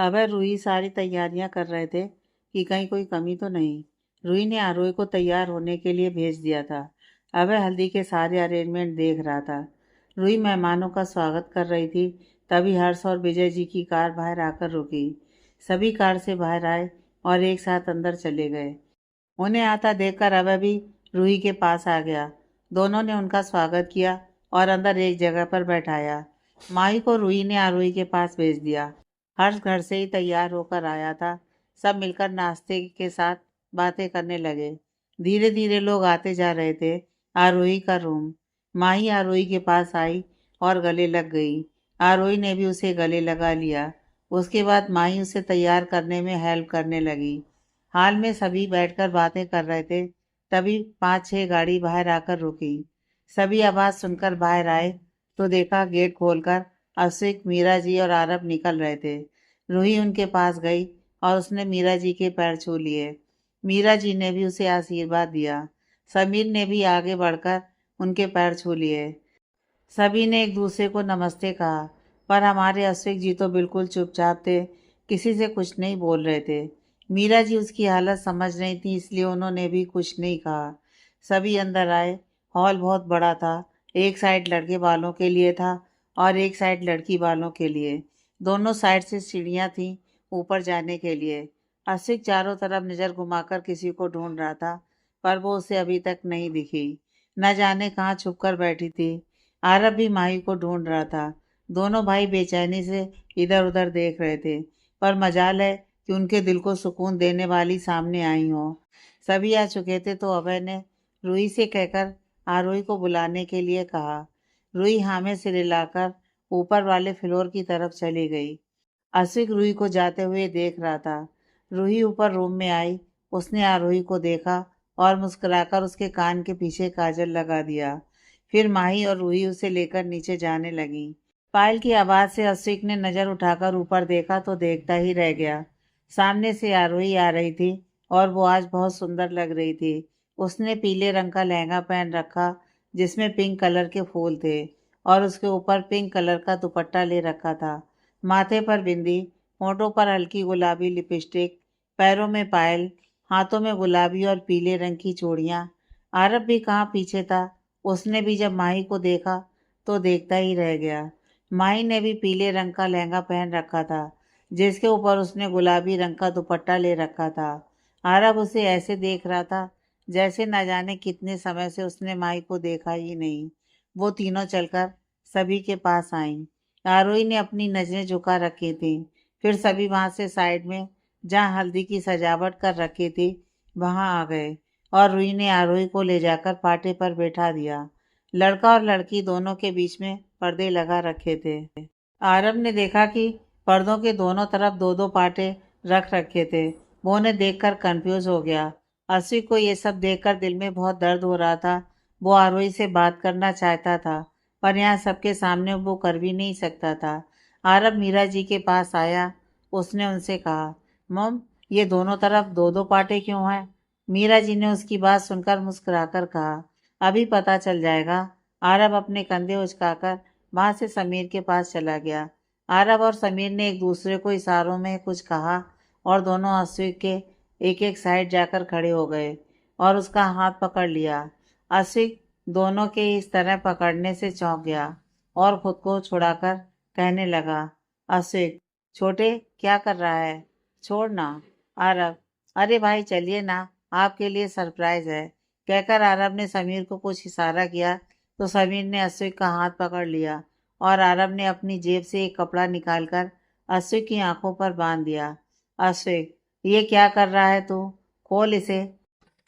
अबे रूही सारी तैयारियां कर रहे थे कि कहीं कोई कमी तो नहीं। रूही ने आरोही को तैयार होने के लिए भेज दिया था। अबे हल्दी के सारे अरेंजमेंट देख रहा था। रूही मेहमानों का स्वागत कर रही थी। तभी हर्ष और विजय जी की कार बाहर आकर रुकी। सभी कार से बाहर आए और एक साथ अंदर चले गए। उन्हें आता देखकर अभय भी रूही के पास आ गया। दोनों ने उनका स्वागत किया और अंदर एक जगह पर बैठाया। माही को रूही ने आरोही के पास भेज दिया। हर्ष घर से ही तैयार होकर आया था। सब मिलकर नाश्ते के साथ बातें करने लगे। धीरे धीरे लोग आते जा रहे थे। आरोही का रूम। माही आरोही के पास आई और गले लग गई। आरोही ने भी उसे गले लगा लिया। उसके बाद माही उसे तैयार करने में हेल्प करने लगी। हाल में सभी बैठकर बातें कर रहे थे। तभी 5-6 गाड़ी बाहर आकर रुकी। सभी आवाज सुनकर बाहर आए तो देखा गेट खोलकर अश्विक, मीरा जी और आरब निकल रहे थे। रूही उनके पास गई और उसने मीरा जी के पैर छू लिए। मीरा जी ने भी उसे आशीर्वाद दिया। समीर ने भी आगे बढ़कर उनके पैर छू लिए। सभी ने एक दूसरे को नमस्ते कहा, पर हमारे अश्विक जी तो बिल्कुल चुपचाप थे। किसी से कुछ नहीं बोल रहे थे। मीरा जी उसकी हालत समझ रही थी, इसलिए उन्होंने भी कुछ नहीं कहा। सभी अंदर आए। हॉल बहुत बड़ा था। एक साइड लड़के वालों के लिए था और एक साइड लड़की वालों के लिए। दोनों साइड से सीढ़ियाँ थीं ऊपर जाने के लिए। अश्विक चारों तरफ नज़र घुमाकर किसी को ढूंढ रहा था, पर वो उसे अभी तक नहीं दिखी। न जाने कहाँ छुपकर बैठी थी। आरब भी माही को ढूंढ रहा था। दोनों भाई बेचैनी से इधर उधर देख रहे थे, पर मजाल है कि उनके दिल को सुकून देने वाली सामने आई हो। सभी आ चुके थे तो अभय ने रूही से कहकर आरोही को बुलाने के लिए कहा। रूही हाँ में सिर हिलाकर ऊपर वाले फ्लोर की तरफ चली गई। अश्विक रूही को जाते हुए देख रहा था। रूही ऊपर रूम में आई। उसने आरोही को देखा और मुस्कुराकर उसके कान के पीछे काजल लगा दिया। फिर माही और रूही उसे लेकर नीचे जाने लगी। पायल की आवाज से अश्विक ने नजर उठाकर ऊपर देखा तो देखता ही रह गया। सामने से आरोही आ रही थी और वो आज बहुत सुंदर लग रही थी। उसने पीले रंग का लहंगा पहन रखा जिसमें पिंक कलर के फूल थे और उसके ऊपर पिंक कलर का दुपट्टा ले रखा था। माथे पर बिंदी, होठों पर हल्की गुलाबी लिपस्टिक, पैरों में पायल, हाथों में गुलाबी और पीले रंग की चूड़ियाँ। आरब भी कहाँ पीछे था। उसने भी जब माही को देखा तो देखता ही रह गया। माही ने भी पीले रंग का लहंगा पहन रखा था जिसके ऊपर उसने गुलाबी रंग का दुपट्टा ले रखा था। आरब उसे ऐसे देख रहा था जैसे न जाने कितने समय से उसने माही को देखा ही नहीं। वो तीनों चलकर सभी के पास आईं। आरोही ने अपनी नजरें झुका रखी थी। फिर सभी वहां से साइड में जहाँ हल्दी की सजावट कर रखी थी वहां आ गए और रूही ने आरोही को ले जाकर पाटे पर बैठा दिया। लड़का और लड़की दोनों के बीच में पर्दे लगा रखे थे। आरब ने देखा कि पर्दों के दोनों तरफ दो दो पाटे रख रखे थे। वो उन्हें देखकर कंफ्यूज हो गया। अश्विक को ये सब देखकर दिल में बहुत दर्द हो रहा था। वो आरोही से बात करना चाहता था, पर यहाँ सबके सामने वो कर भी नहीं सकता था। आरब मीरा जी के पास आया। उसने उनसे कहा, मम, ये दोनों तरफ दो दो पाटे क्यों हैं? मीरा जी ने उसकी बात सुनकर मुस्कुराकर कहा, अभी पता चल जाएगा। आरब अपने कंधे उचकाकर वहां से समीर के पास चला गया। आरब और समीर ने एक दूसरे को इशारों में कुछ कहा और दोनों अश्विक के एक एक साइड जाकर खड़े हो गए और उसका हाथ पकड़ लिया। अश्विक दोनों के इस तरह पकड़ने से चौंक गया और खुद को छुड़ाकर कहने लगा, अश्विक, छोटे क्या कर रहा है? छोड़ ना। आरब, अरे भाई चलिए ना, आपके लिए सरप्राइज है। कहकर आरब ने समीर को कुछ इशारा किया तो समीर ने अश्विक का हाथ पकड़ लिया और आरब ने अपनी जेब से एक कपड़ा निकालकर अश्विक की आंखों पर बांध दिया। अश्विक, ये क्या कर रहा है तू? खोल इसे।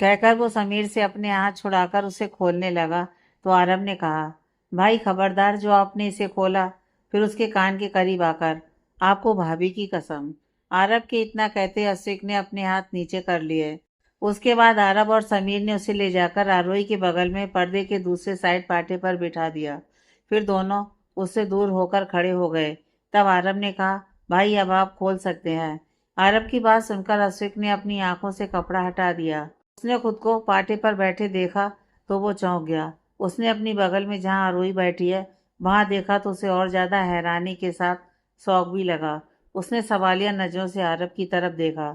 कहकर वो समीर से अपने हाथ छुड़ाकर उसे खोलने लगा तो आरब ने कहा, भाई खबरदार, जो आपने इसे खोला। फिर उसके कान के करीब आकर, आपको भाभी की कसम। आरब के इतना कहते अश्विक ने अपने हाथ नीचे कर लिए। उसके बाद आरब और समीर ने उसे ले जाकर आरोही के बगल में पर्दे के दूसरे साइड पाटे पर बिठा दिया। फिर दोनों उससे दूर होकर खड़े हो गए। तब आरब ने कहा, भाई अब आप खोल सकते हैं। आरब की बात सुनकर अश्विक ने अपनी आंखों से कपड़ा हटा दिया। उसने खुद को पाटे पर बैठे देखा तो वो चौंक गया। उसने अपनी बगल में जहाँ आरोही बैठी है वहां देखा तो उसे और ज्यादा हैरानी के साथ शौक भी लगा। उसने सवालिया नजरों से आरब की तरफ देखा।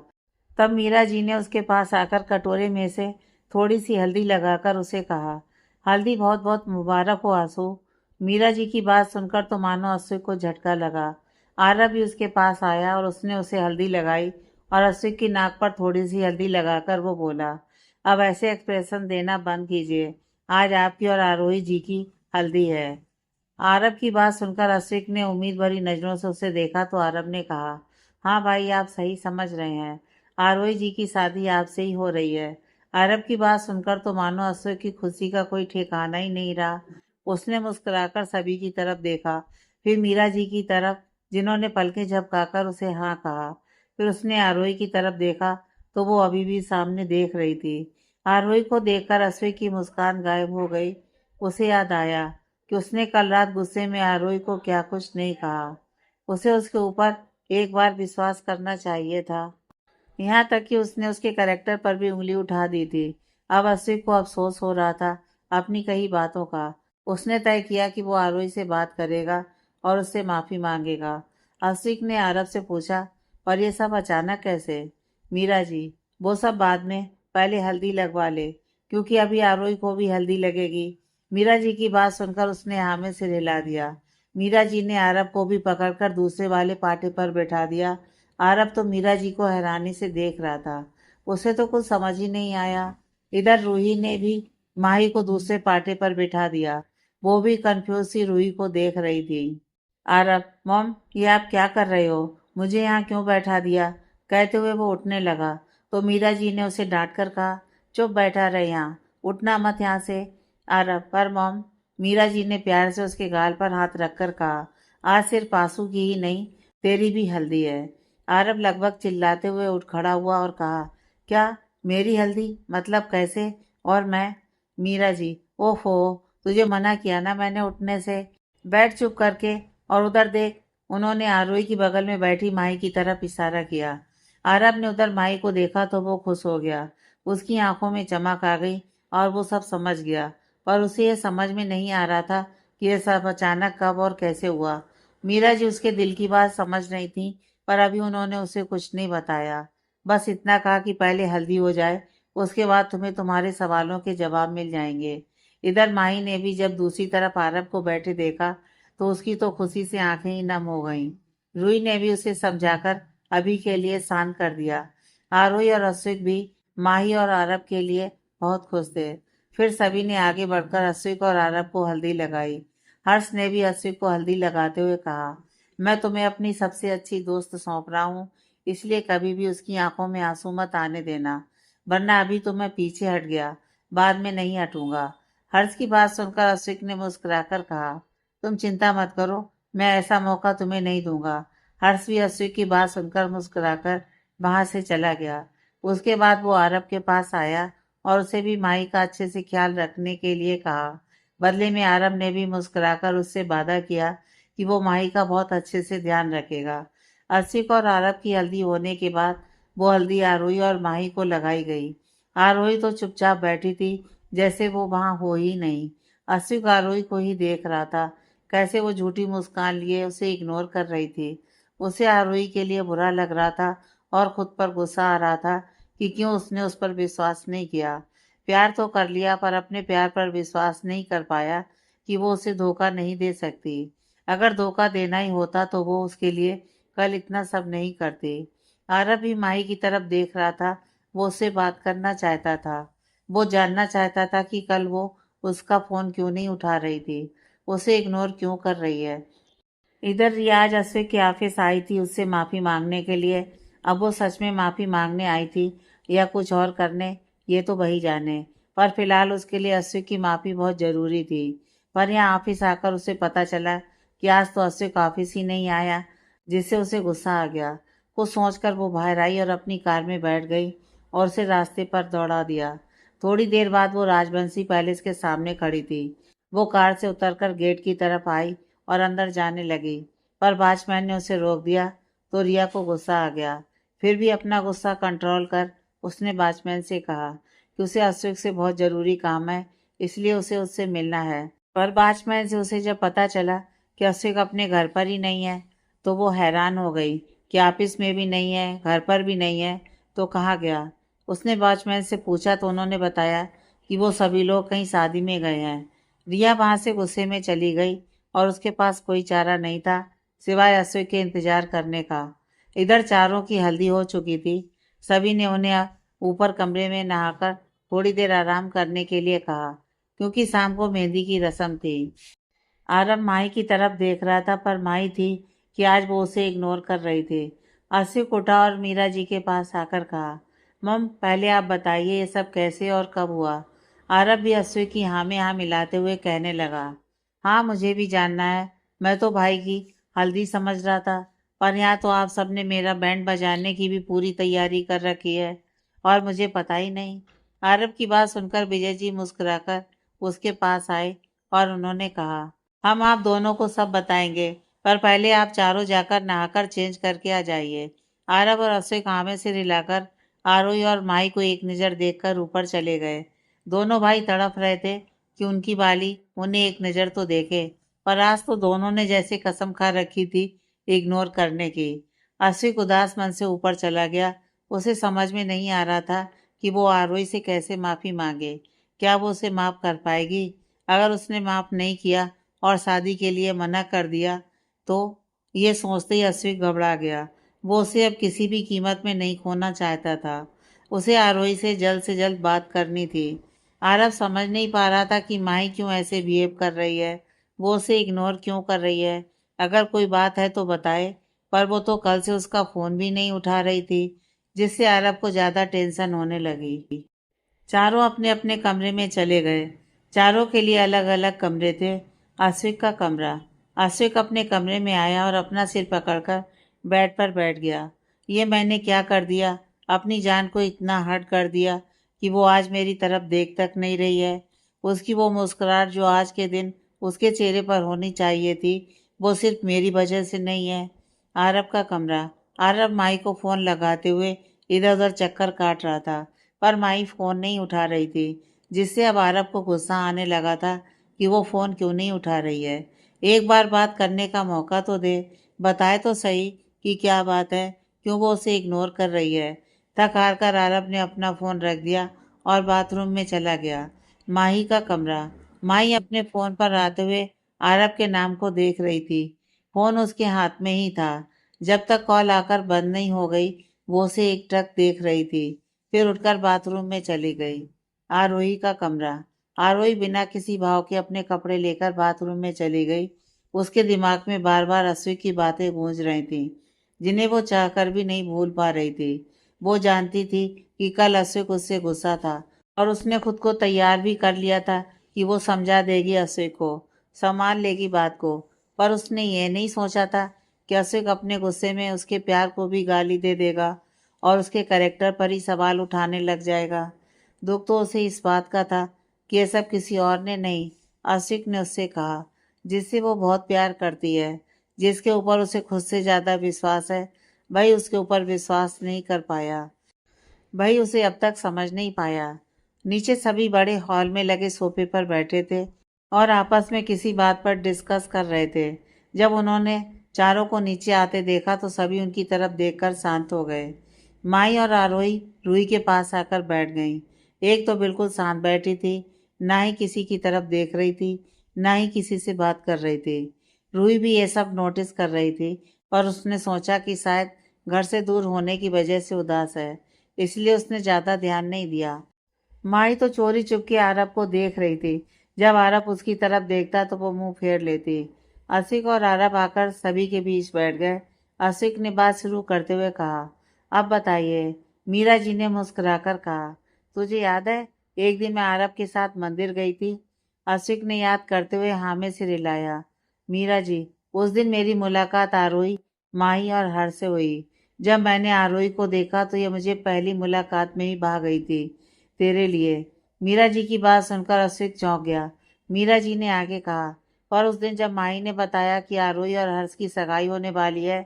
तब मीरा जी ने उसके पास आकर कटोरे में से थोड़ी सी हल्दी लगाकर उसे कहा, हल्दी बहुत बहुत मुबारक हो आंसू। मीरा जी की बात सुनकर तो मानो अस्विक को झटका लगा। आरब भी उसके पास आया और उसने उसे हल्दी लगाई और अस्विक की नाक पर थोड़ी सी हल्दी लगाकर वो बोला, अब ऐसे एक्सप्रेशन देना बंद कीजिए, आज आपकी और आरोही जी की हल्दी है। आरब की बात सुनकर अस्विक ने उम्मीद भरी नजरों से उसे देखा तो आरब ने कहा, हाँ भाई, आप सही समझ रहे हैं, आरोही जी की शादी आपसे ही हो रही है। आरब की बात सुनकर तो मानो अस्विक की खुशी का कोई ठिकाना ही नहीं रहा। उसने मुस्कुराकर सभी की तरफ देखा, फिर मीरा जी की तरफ, जिन्होंने पलकें झपकाकर उसे हाँ कहा। फिर उसने आरोही की तरफ देखा तो वो अभी भी सामने देख रही थी। आरोही को देखकर अस्विक की मुस्कान गायब हो गई। उसे याद आया कि उसने कल रात गुस्से में आरोही को क्या कुछ नहीं कहा। उसे उसके ऊपर एक बार विश्वास करना चाहिए था। यहाँ तक कि उसने उसके कैरेक्टर पर भी उंगली उठा दी थी। अब अस्विक को अफसोस हो रहा था अपनी कही बातों का। उसने तय किया कि वो आरोही से बात करेगा और उससे माफ़ी मांगेगा। अस्विक ने आरब से पूछा, और ये सब अचानक कैसे? मीरा जी, वो सब बाद में, पहले हल्दी लगवा ले, क्योंकि अभी आरोही को भी हल्दी लगेगी। मीरा जी की बात सुनकर उसने हाँ में सिर हिला दिया। मीरा जी ने आरब को भी पकड़कर दूसरे वाले पाटे पर बैठा दिया। आरब तो मीरा जी को हैरानी से देख रहा था। उसे तो कुछ समझ ही नहीं आया। इधर रूही ने भी माही को दूसरे पाटे पर बिठा दिया। वो भी कंफ्यूज सी रूही को देख रही थी। आरब, मॉम, ये आप क्या कर रहे हो? मुझे यहाँ क्यों बैठा दिया? कहते हुए वो उठने लगा तो मीरा जी ने उसे डांट कर कहा, चुप बैठा रहे यहाँ, उठना मत यहाँ से। आरब, पर मॉम, मीरा जी ने प्यार से उसके गाल पर हाथ रखकर कहा, आज सिर्फ आंसू की ही नहीं, तेरी भी हल्दी है। आरब लगभग चिल्लाते हुए उठ खड़ा हुआ और कहा, क्या? मेरी हल्दी? मतलब कैसे? और मैं? मीरा जी, ओहो, तुझे मना किया ना मैंने उठने से। बैठ चुप करके और उधर देख। उन्होंने आरोही की बगल में बैठी माही की तरफ इशारा किया। आरब ने उधर माही को देखा तो वो खुश हो गया। उसकी आंखों में चमक आ गई और वो सब समझ गया। पर उसे ये समझ में नहीं आ रहा था कि यह सब अचानक कब और कैसे हुआ। मीरा जी उसके दिल की बात समझ रही थी, पर अभी उन्होंने उसे कुछ नहीं बताया। बस इतना कहा कि पहले हल्दी हो जाए, उसके बाद तुम्हें तुम्हारे सवालों के जवाब मिल जाएंगे। इधर माही ने भी जब दूसरी तरफ आरब को बैठे देखा तो उसकी तो खुशी से आंखें ही नम हो गईं। रूही ने भी उसे समझाकर अभी के लिए शांत कर दिया। आरोही और अस्विक भी माही और आरब के लिए बहुत खुश थे। फिर सभी ने आगे बढ़कर अस्विक और आरब को हल्दी लगाई। हर्ष ने भी अस्विक को हल्दी लगाते हुए कहा, मैं तुम्हें अपनी सबसे अच्छी दोस्त सौंप रहा हूँ, इसलिए कभी भी उसकी आंखों में आंसू मत आने देना, वरना अभी तो मैं पीछे हट गया, बाद में नहीं हटूंगा। हर्ष की बात सुनकर अस्विक ने मुस्कुराकर कहा, तुम चिंता मत करो, मैं ऐसा मौका तुम्हें नहीं दूंगा। हर्ष भी अस्विक की बात सुनकर मुस्कुराकर वहां से चला गया। उसके बाद वो आरब के पास आया और उसे भी माई का अच्छे से ख्याल रखने के लिए कहा। बदले में आरब ने भी मुस्कुराकर उससे वादा किया कि वो माही का बहुत अच्छे से ध्यान रखेगा। अस्विक और आरब की हल्दी होने के बाद वो हल्दी आरोही और माही को लगाई गई। आरोही तो चुपचाप बैठी थी, जैसे वो वहां हो ही नहीं। अस्विक आरोही को ही देख रहा था, कैसे वो झूठी मुस्कान लिए उसे इग्नोर कर रही थी। उसे आरोही के लिए बुरा लग रहा था और खुद पर गुस्सा आ रहा था कि क्यों उसने उस पर विश्वास नहीं किया। प्यार तो कर लिया पर अपने प्यार पर विश्वास नहीं कर पाया कि वो उसे धोखा नहीं दे सकती। अगर धोखा देना ही होता तो वो उसके लिए कल इतना सब नहीं करती। आरब भी माही की तरफ देख रहा था। वो उससे बात करना चाहता था। वो जानना चाहता था कि कल वो उसका फोन क्यों नहीं उठा रही थी, उसे इग्नोर क्यों कर रही है। इधर रियाज अस्विक के ऑफिस आई थी उससे माफ़ी मांगने के लिए। अब वो सच में माफ़ी मांगने आई थी या कुछ और करने, ये तो वही जाने। पर फिलहाल उसके लिए अस्विक की माफ़ी बहुत ज़रूरी थी। पर यहाँ ऑफिस आकर उसे पता चला कि आज तो अस्विक ऑफिस ही नहीं आया, जिससे उसे गुस्सा आ गया। कुछ सोचकर वो बाहर आई और अपनी कार में बैठ गई और उसे रास्ते पर दौड़ा दिया। थोड़ी देर बाद वो राजबंशी पैलेस के सामने खड़ी थी। वो कार से उतरकर गेट की तरफ आई और अंदर जाने लगी, पर वॉचमैन ने उसे रोक दिया तो रिया को गुस्सा आ गया। फिर भी अपना गुस्सा कंट्रोल कर उसने वॉचमैन से कहा कि उसे अस्विक से बहुत ज़रूरी काम है, इसलिए उसे उससे मिलना है। पर वॉचमैन से उसे जब पता चला कि अस्विक अपने घर पर ही नहीं है तो वो हैरान हो गई। कि ऑफिस में भी नहीं है, घर पर भी नहीं है, तो कहाँ गया? उसने वॉचमैन से पूछा तो उन्होंने बताया कि वो सभी लोग कहीं शादी में गए हैं। रिया वहाँ से गुस्से में चली गई और उसके पास कोई चारा नहीं था सिवाय अश्विक के इंतजार करने का। इधर चारों की हल्दी हो चुकी थी। सभी ने उन्हें ऊपर कमरे में नहाकर थोड़ी देर आराम करने के लिए कहा, क्योंकि शाम को मेहंदी की रस्म थी। आरब माही की तरफ देख रहा था, पर माही थी कि आज वो उसे इग्नोर कर रही थी। आसिफ उठा और मीरा जी के पास आकर कहा, मम पहले आप बताइए ये सब कैसे और कब हुआ? आरब भी अश्विक की हाँ में हाँ मिलाते हुए कहने लगा, हाँ मुझे भी जानना है। मैं तो भाई की हल्दी समझ रहा था, पर यहाँ तो आप सबने मेरा बैंड बजाने की भी पूरी तैयारी कर रखी है और मुझे पता ही नहीं। आरब की बात सुनकर विजय जी मुस्कुराकर उसके पास आए और उन्होंने कहा, हम आप दोनों को सब बताएंगे, पर पहले आप चारों जाकर नहाकर चेंज करके आ जाइए। आरब और अश्विक हाँ में सिर हिलाकर आरोही और माही को एक नज़र देखकर ऊपर चले गए। दोनों भाई तड़प रहे थे कि उनकी बाली उन्हें एक नज़र तो देखे, पर आज तो दोनों ने जैसे कसम खा रखी थी इग्नोर करने की। अश्विक उदास मन से ऊपर चला गया। उसे समझ में नहीं आ रहा था कि वो आरोही से कैसे माफ़ी मांगे। क्या वो उसे माफ़ कर पाएगी? अगर उसने माफ़ नहीं किया और शादी के लिए मना कर दिया तो? ये सोचते ही अश्विक घबरा गया। वो उसे अब किसी भी कीमत में नहीं खोना चाहता था। उसे आरोही से जल्द बात करनी थी। आरव समझ नहीं पा रहा था कि माही क्यों ऐसे बिहेव कर रही है, वो उसे इग्नोर क्यों कर रही है। अगर कोई बात है तो बताए, पर वो तो कल से उसका फ़ोन भी नहीं उठा रही थी, जिससे आरव को ज़्यादा टेंशन होने लगी। चारों अपने अपने कमरे में चले गए। चारों के लिए अलग अलग कमरे थे। आश्विक का कमरा। आश्विक अपने कमरे में आया और अपना सिर पकड़कर बेड पर बैठ गया। ये मैंने क्या कर दिया? अपनी जान को इतना हर्ट कर दिया कि वो आज मेरी तरफ देख तक नहीं रही है। उसकी वो मुस्कुराहट जो आज के दिन उसके चेहरे पर होनी चाहिए थी, वो सिर्फ मेरी वजह से नहीं है। आरब का कमरा। आरब माई को फ़ोन लगाते हुए इधर उधर चक्कर काट रहा था, पर माई फ़ोन नहीं उठा रही थी, जिससे अब आरब को गुस्सा आने लगा था कि वो फ़ोन क्यों नहीं उठा रही है। एक बार बात करने का मौका तो दे, बताए तो सही कि क्या बात है, क्यों वो उसे इग्नोर कर रही है। थक हार कर आरब ने अपना फ़ोन रख दिया और बाथरूम में चला गया। माही का कमरा। माही अपने फ़ोन पर आते हुए आरब के नाम को देख रही थी। फ़ोन उसके हाथ में ही था। जब तक कॉल आकर बंद नहीं हो गई, वो उसे एकटक देख रही थी। फिर उठकर बाथरूम में चली गई। आरोही का कमरा। आरोही बिना किसी भाव के अपने कपड़े लेकर बाथरूम में चली गई। उसके दिमाग में बार बार अश्विक की बातें गूंज रही थीं, जिन्हें वो चाहकर भी नहीं भूल पा रही थी। वो जानती थी कि कल अश्विक उससे गुस्सा था और उसने खुद को तैयार भी कर लिया था कि वो समझा देगी अश्विक को, संभाल लेगी बात को। पर उसने ये नहीं सोचा था कि अश्विक अपने गुस्से में उसके प्यार को भी गाली दे देगा और उसके कैरेक्टर पर ही सवाल उठाने लग जाएगा। दुख तो उसे इस बात का था कि ये सब किसी और ने नहीं, आशिक ने उससे कहा, जिससे वो बहुत प्यार करती है, जिसके ऊपर उसे खुद से ज़्यादा विश्वास है। भाई उसके ऊपर विश्वास नहीं कर पाया। भाई उसे अब तक समझ नहीं पाया। नीचे सभी बड़े हॉल में लगे सोफे पर बैठे थे और आपस में किसी बात पर डिस्कस कर रहे थे। जब उन्होंने चारों को नीचे आते देखा तो सभी उनकी तरफ देखकर शांत हो गए। माई और आरोही रूही के पास आकर बैठ गईं। एक तो बिल्कुल शांत बैठी थी, ना ही किसी की तरफ देख रही थी, ना ही किसी से बात कर रही थी। रूही भी ये सब नोटिस कर रही थी, पर उसने सोचा कि शायद घर से दूर होने की वजह से उदास है, इसलिए उसने ज़्यादा ध्यान नहीं दिया। माई तो चोरी चुपके आरब को देख रही थी। जब आरब उसकी तरफ देखता तो वो मुंह फेर लेती। आशिक और आरब आकर सभी के बीच बैठ गए। आशिक ने बात शुरू करते हुए कहा, अब बताइए। मीरा जी ने मुस्कुराकर कहा, तुझे याद है एक दिन मैं आरब के साथ मंदिर गई थी? आशिक ने याद करते हुए हाँ में सिर हिलाया। मीरा जी, उस दिन मेरी मुलाकात आरोही, माही और हर से हुई। जब मैंने आरोही को देखा तो ये मुझे पहली मुलाकात में ही भा गई थी तेरे लिए। मीरा जी की बात सुनकर अश्विक चौंक गया। मीरा जी ने आगे कहा, पर उस दिन जब माही ने बताया कि आरोही और हर्ष की सगाई होने वाली है,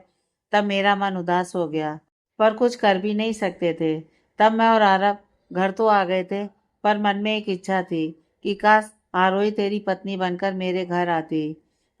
तब मेरा मन उदास हो गया, पर कुछ कर भी नहीं सकते थे। तब मैं और आरब घर तो आ गए थे, पर मन में एक इच्छा थी कि काश आरोही तेरी पत्नी बनकर मेरे घर आती।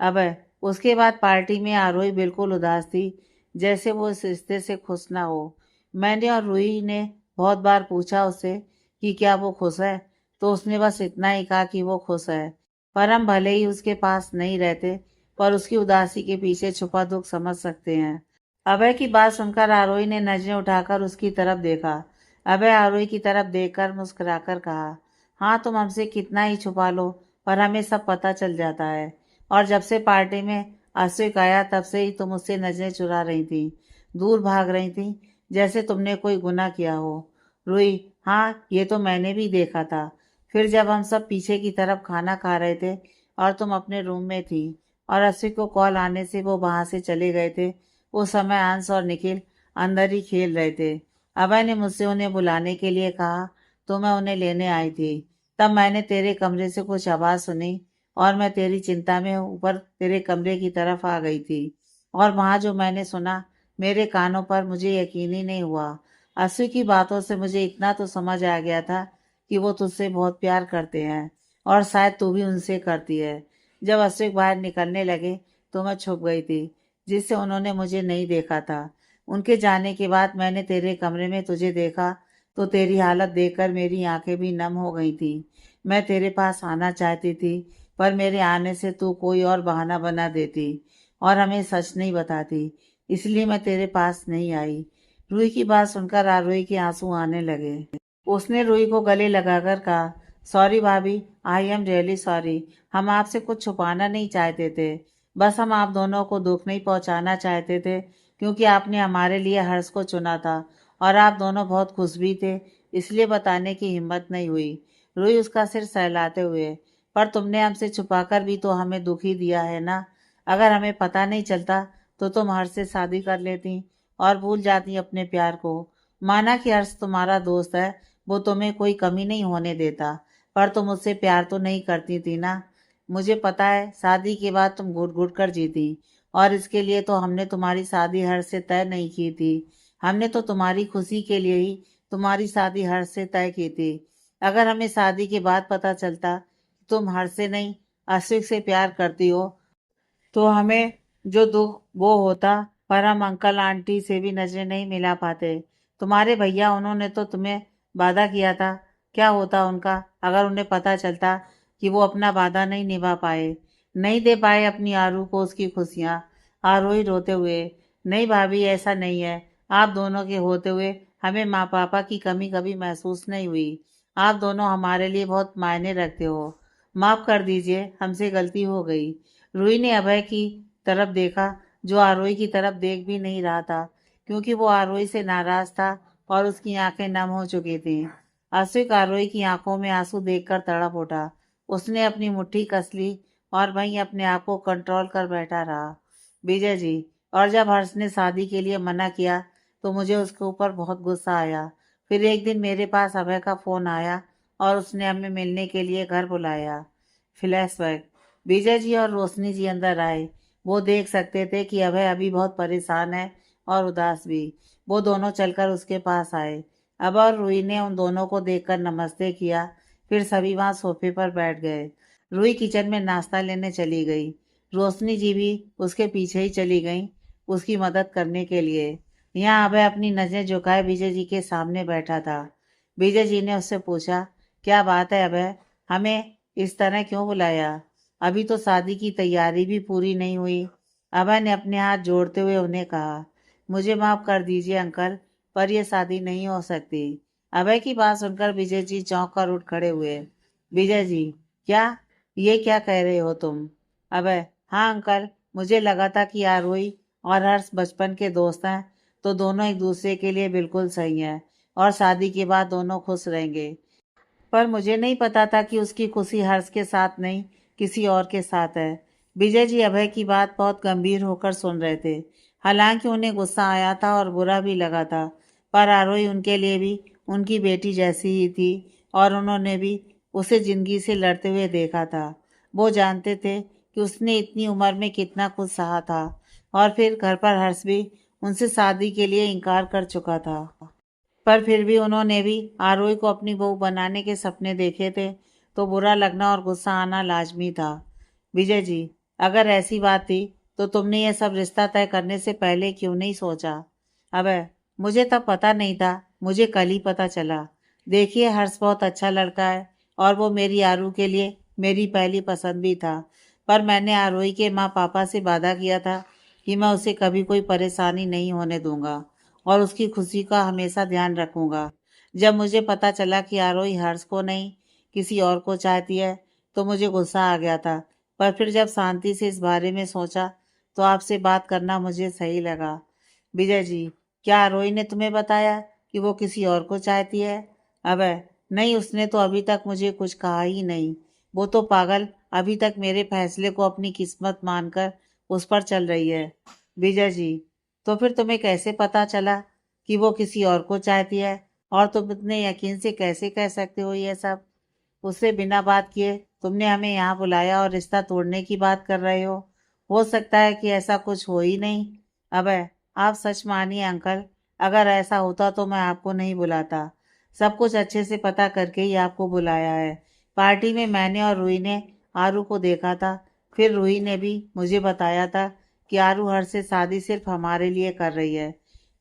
अब उसके बाद पार्टी में आरोही बिल्कुल उदास थी। जैसे वो इस रिश्ते से खुश ना हो। मैंने और रूही ने बहुत बार पूछा उससे कि क्या वो खुश है, तो उसने बस इतना ही कहा कि वो खुश है। पर हम भले ही उसके पास नहीं रहते, पर उसकी उदासी के पीछे छुपा दुख समझ सकते हैं। अभय की बात सुनकर आरोही ने नजरें उठाकर उसकी तरफ देखा। अभय आरोही की तरफ देखकर मुस्कुराकर कहा, हाँ, तुम हमसे कितना ही छुपा लो, पर हमें सब पता चल जाता है। और जब से पार्टी में आशिक आया तब से ही तुम उससे नजरें चुरा रही थी, दूर भाग रही थी, जैसे तुमने कोई गुनाह किया हो। रुई, हाँ, ये तो मैंने भी देखा था। फिर जब हम सब पीछे की तरफ खाना खा रहे थे और तुम अपने रूम में थी और अश्विक को कॉल आने से वो वहां से चले गए थे, उस समय अंश और निखिल अंदर ही खेल रहे थे। अभय ने मुझसे उन्हें बुलाने के लिए कहा तो मैं उन्हें लेने आई थी। तब मैंने तेरे कमरे से कुछ आवाज़ सुनी और मैं तेरी चिंता में ऊपर तेरे कमरे की तरफ आ गई थी। और वहाँ जो मैंने सुना, मेरे कानों पर मुझे यकीन ही नहीं हुआ। असू की बातों से मुझे इतना तो समझ आ गया था कि वो तुझसे बहुत प्यार करते हैं और शायद तू भी उनसे करती है। जब अश्विक बाहर निकलने लगे तो मैं छुप गई थी, जिससे उन्होंने मुझे नहीं देखा था। उनके जाने के बाद मैंने तेरे कमरे में तुझे देखा तो तेरी हालत देखकर मेरी आंखें भी नम हो गई थी। मैं तेरे पास आना चाहती थी, पर मेरे आने से तू कोई और बहाना बना देती और हमें सच नहीं बताती, इसलिए मैं तेरे पास नहीं आई। रूही की बात सुनकर आरोही के आंसू आने लगे। उसने रूही को गले लगाकर कहा, सॉरी भाभी, आई एम रियली सॉरी। हम आपसे कुछ छुपाना नहीं चाहते थे, बस हम आप दोनों को दुख नहीं पहुंचाना चाहते थे, क्योंकि आपने हमारे लिए हर्ष को चुना था और आप दोनों बहुत खुश भी थे, इसलिए बताने की हिम्मत नहीं हुई। रूही उसका सिर सहलाते हुए, पर तुमने हमसे छुपाकर भी तो हमें दुख ही दिया है ना। अगर हमें पता नहीं चलता तो तुम हर्ष से शादी कर लेती और भूल जाती अपने प्यार को। माना कि हर्ष तुम्हारा दोस्त है, वो तुम्हें कोई कमी नहीं होने देता, पर तुम उससे प्यार तो नहीं करती थी ना। मुझे पता है शादी के बाद तुम घुट घुट कर जीती, और इसके लिए तो हमने तुम्हारी शादी हर्ष से तय नहीं की थी। हमने तो तुम्हारी खुशी के लिए ही तुम्हारी शादी हर्ष से तय की थी। अगर हमें शादी के बाद पता चलता कि तुम हर्ष से नहीं अश्विक से प्यार करती हो, तो हमें जो दुख वो होता, पर हम अंकल आंटी से भी नजरें नहीं मिला पाते। तुम्हारे भैया, उन्होंने तो तुम्हें वादा किया था, क्या होता उनका अगर उन्हें पता चलता कि वो अपना वादा नहीं निभा पाए, नहीं दे पाए अपनी आरू को उसकी खुशियाँ। आरोही रोते हुए, नहीं भाभी, ऐसा नहीं है। आप दोनों के होते हुए हमें माँ पापा की कमी कभी महसूस नहीं हुई। आप दोनों हमारे लिए बहुत मायने रखते हो। माफ कर दीजिए, हमसे गलती हो गई। रूही ने अभय की तरफ देखा, जो आरोही की तरफ देख भी नहीं रहा था, क्योंकि वो आरोही से नाराज था और उसकी आंखें नम हो चुकी थीं। अश्विक आरोही की आंखों में आंसू देखकर तड़प उठा। उसने अपनी मुट्ठी कस ली और वहीं अपने आप को कंट्रोल कर बैठा रहा। विजय जी, और जब हर्ष ने शादी के लिए मना किया तो मुझे उसके ऊपर बहुत गुस्सा आया। फिर एक दिन मेरे पास अभय का फोन आया और उसने हमें मिलने के लिए घर बुलाया। फ्लैशबैक। विजय जी और रोशनी जी अंदर आए। वो देख सकते थे कि अभय अभी बहुत परेशान है और उदास भी। वो दोनों चलकर उसके पास आए। अभय और रूही ने उन दोनों को देखकर नमस्ते किया, फिर सभी वहां सोफे पर बैठ गए। रूही किचन में नाश्ता लेने चली गई। रोशनी जी भी उसके पीछे ही चली गईं, उसकी मदद करने के लिए। यहाँ अभय अपनी नजरें झुकाए विजय जी के सामने बैठा था। विजय जी ने उससे पूछा, क्या बात है अभय, हमें इस तरह क्यों बुलाया? अभी तो शादी की तैयारी भी पूरी नहीं हुई। अभय ने अपने हाथ जोड़ते हुए उन्हें कहा, मुझे माफ कर दीजिए अंकल, पर यह शादी नहीं हो सकती। अभय की बात सुनकर विजय जी चौंक कर उठ खड़े हुए। विजय जी, क्या, ये क्या कह रहे हो तुम? अभय, हाँ अंकल, मुझे लगा था कि आरोही और हर्ष बचपन के दोस्त हैं, तो दोनों एक दूसरे के लिए बिल्कुल सही हैं और शादी के बाद दोनों खुश रहेंगे। पर मुझे नहीं पता था कि उसकी खुशी हर्ष के साथ नहीं, किसी और के साथ है। विजय जी अभय की बात बहुत गंभीर होकर सुन रहे थे। हालांकि उन्हें गुस्सा आया था और बुरा भी लगा था, पर आरोही उनके लिए भी उनकी बेटी जैसी ही थी और उन्होंने भी उसे जिंदगी से लड़ते हुए देखा था। वो जानते थे कि उसने इतनी उम्र में कितना कुछ सहा था, और फिर घर पर हर्ष भी उनसे शादी के लिए इनकार कर चुका था। पर फिर भी उन्होंने भी आरोही को अपनी बहू बनाने के सपने देखे थे, तो बुरा लगना और गुस्सा आना लाजमी था। विजय जी, अगर ऐसी बात थी तो तुमने ये सब रिश्ता तय करने से पहले क्यों नहीं सोचा? अबे, मुझे तब पता नहीं था, मुझे कल ही पता चला। देखिए, हर्ष बहुत अच्छा लड़का है और वो मेरी आरू के लिए मेरी पहली पसंद भी था। पर मैंने आरोही के माँ पापा से वादा किया था कि मैं उसे कभी कोई परेशानी नहीं होने दूंगा और उसकी खुशी का हमेशा ध्यान रखूंगा। जब मुझे पता चला कि आरोही हर्ष को नहीं किसी और को चाहती है तो मुझे गुस्सा आ गया था। पर फिर जब शांति से इस बारे में सोचा तो आपसे बात करना मुझे सही लगा। विजय जी, क्या आरोही ने तुम्हें बताया कि वो किसी और को चाहती है? अबे, नहीं, उसने तो अभी तक मुझे कुछ कहा ही नहीं। वो तो पागल अभी तक मेरे फैसले को अपनी किस्मत मानकर उस पर चल रही है। विजय जी, तो फिर तुम्हें कैसे पता चला कि वो किसी और को चाहती है? और तुम इतने यकीन से कैसे कह सकते हो ये सब? उससे बिना बात किए तुमने हमें यहाँ बुलाया और रिश्ता तोड़ने की बात कर रहे हो सकता है कि ऐसा कुछ हो ही नहीं। अबे, आप सच मानिए अंकल, अगर ऐसा होता तो मैं आपको नहीं बुलाता। सब कुछ अच्छे से पता करके ही आपको बुलाया है। पार्टी में मैंने और रूही ने आरू को देखा था। फिर रूही ने भी मुझे बताया था कि आरू हर से शादी सिर्फ हमारे लिए कर रही है।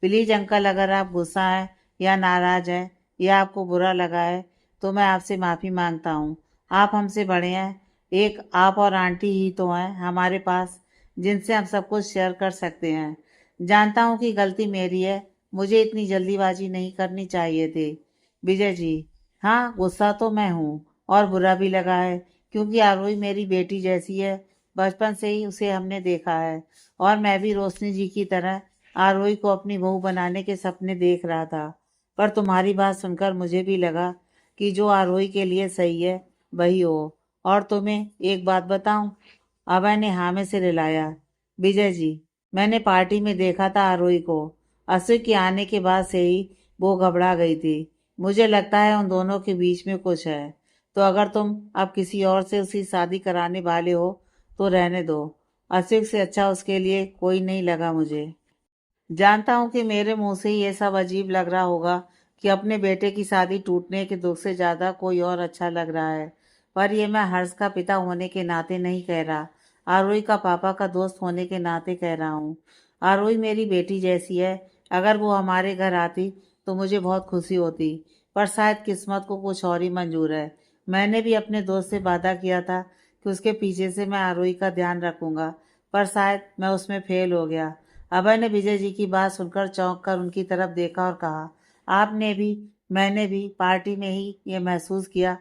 प्लीज अंकल, अगर आप गुस्सा हैं या नाराज हैं या आपको बुरा लगा है तो मैं आपसे माफ़ी मांगता हूँ। आप हमसे बड़े हैं। एक आप और आंटी ही तो हैं हमारे पास जिनसे हम सब कुछ शेयर कर सकते हैं। जानता हूँ कि गलती मेरी है, मुझे इतनी जल्दीबाजी नहीं करनी चाहिए थी। विजय जी, हाँ, गुस्सा तो मैं हूँ और बुरा भी लगा है क्योंकि आरोही मेरी बेटी जैसी है। बचपन से ही उसे हमने देखा है और मैं भी रोशनी जी की तरह आरोही को अपनी बहू बनाने के सपने देख रहा था। पर तुम्हारी बात सुनकर मुझे भी लगा कि जो आरोही के लिए सही है वही हो। और तुम्हें एक बात बताऊं? अभय ने हाँ में सिर हिलाया। विजय जी, मैंने पार्टी में देखा था आरोही को। असु के आने के बाद से ही वो घबरा गई थी। मुझे लगता है उन दोनों के बीच में कुछ है। तो अगर तुम अब किसी और से उसकी शादी कराने वाले हो तो रहने दो। असिक से अच्छा उसके लिए कोई नहीं लगा मुझे। जानता हूँ कि मेरे मुंह से ही ये सब अजीब लग रहा होगा कि अपने बेटे की शादी टूटने के दुख से ज्यादा कोई और अच्छा लग रहा है। पर ये मैं हर्ष का पिता होने के नाते नहीं कह रहा, आरोही का पापा का दोस्त होने के नाते कह रहा हूँ। आरोही मेरी बेटी जैसी है। अगर वो हमारे घर आती तो मुझे बहुत खुशी होती। पर शायद किस्मत को कुछ और ही मंजूर है। मैंने भी अपने दोस्त से वादा किया था कि उसके पीछे से मैं आरोही का ध्यान रखूंगा। पर शायद मैं उसमें फेल हो गया। अभय ने विजय जी की बात सुनकर चौंक कर उनकी तरफ देखा और कहा, आपने भी, मैंने भी पार्टी में ही ये महसूस किया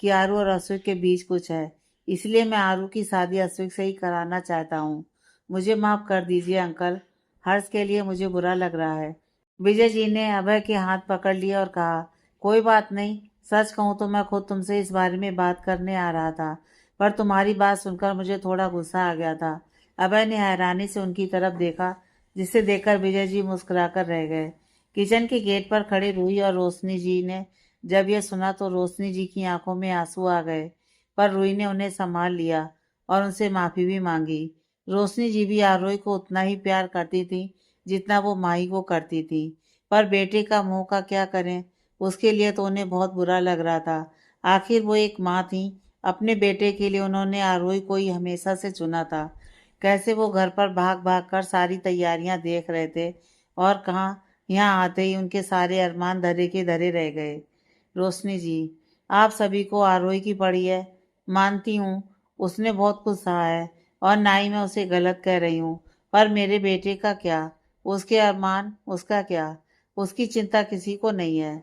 कि आरू और अश्विक के बीच कुछ है। इसलिए मैं आरू की शादी अश्विक से ही कराना चाहता हूँ। मुझे माफ कर दीजिए अंकल, हर्ष के लिए मुझे बुरा लग रहा है। विजय जी ने अभय के हाथ पकड़ लिया और कहा, कोई बात नहीं। सच कहूँ तो मैं खुद तुमसे इस बारे में बात करने आ रहा था, पर तुम्हारी बात सुनकर मुझे थोड़ा गुस्सा आ गया था। अभय ने हैरानी से उनकी तरफ देखा, जिसे देखकर विजय जी मुस्कुराकर रह गए। किचन के गेट पर खड़े रूही और रोशनी जी ने जब यह सुना तो रोशनी जी की आंखों में आंसू आ गए। पर रूही ने उन्हें संभाल लिया और उनसे माफी भी मांगी। रोशनी जी भी आरोही को उतना ही प्यार करती थी जितना वो माही को करती थी। पर बेटे का मुंह का क्या करें, उसके लिए तो उन्हें बहुत बुरा लग रहा था। आखिर वो एक माँ थी। अपने बेटे के लिए उन्होंने आरोही को ही हमेशा से चुना था। कैसे वो घर पर भाग भाग कर सारी तैयारियां देख रहे थे और कहाँ, यहाँ आते ही उनके सारे अरमान धरे के धरे रह गए। रोशनी जी, आप सभी को आरोही की पड़ी है। मानती हूँ उसने बहुत कुछ सहा है और ना ही मैं उसे गलत कह रही हूँ। पर मेरे बेटे का क्या, उसके अरमान, उसका क्या, उसकी चिंता किसी को नहीं है।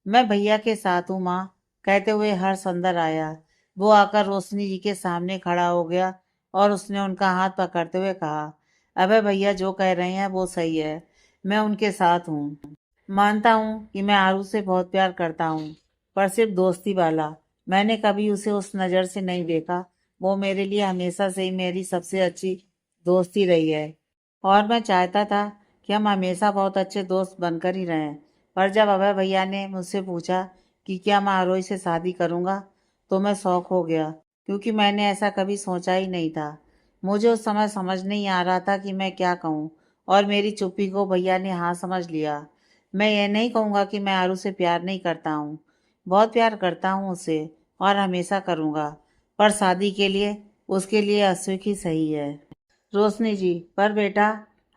मैं भैया के साथ हूँ माँ, कहते हुए हर्ष अंदर आया। वो आकर रोशनी जी के सामने खड़ा हो गया और उसने उनका हाथ पकड़ते हुए कहा, अबे भैया जो कह रहे हैं वो सही है, मैं उनके साथ हूँ। मानता हूँ कि मैं आरू से बहुत प्यार करता हूँ, पर सिर्फ दोस्ती वाला। मैंने कभी उसे उस नज़र से नहीं देखा। वो मेरे लिए हमेशा से ही मेरी सबसे अच्छी दोस्ती रही है और मैं चाहता था कि हम हमेशा बहुत अच्छे दोस्त बनकर ही रहें। पर जब अभय भैया ने मुझसे पूछा कि क्या मैं आरोही से शादी करूँगा तो मैं शौक हो गया, क्योंकि मैंने ऐसा कभी सोचा ही नहीं था। मुझे उस समय समझ नहीं आ रहा था कि मैं क्या कहूँ और मेरी चुप्पी को भैया ने हाँ समझ लिया। मैं ये नहीं कहूँगा कि मैं आरू से प्यार नहीं करता हूँ, बहुत प्यार करता हूँ उसे और हमेशा करूँगा। पर शादी के लिए उसके लिए अश्विक ही सही है। रोशनी जी, पर बेटा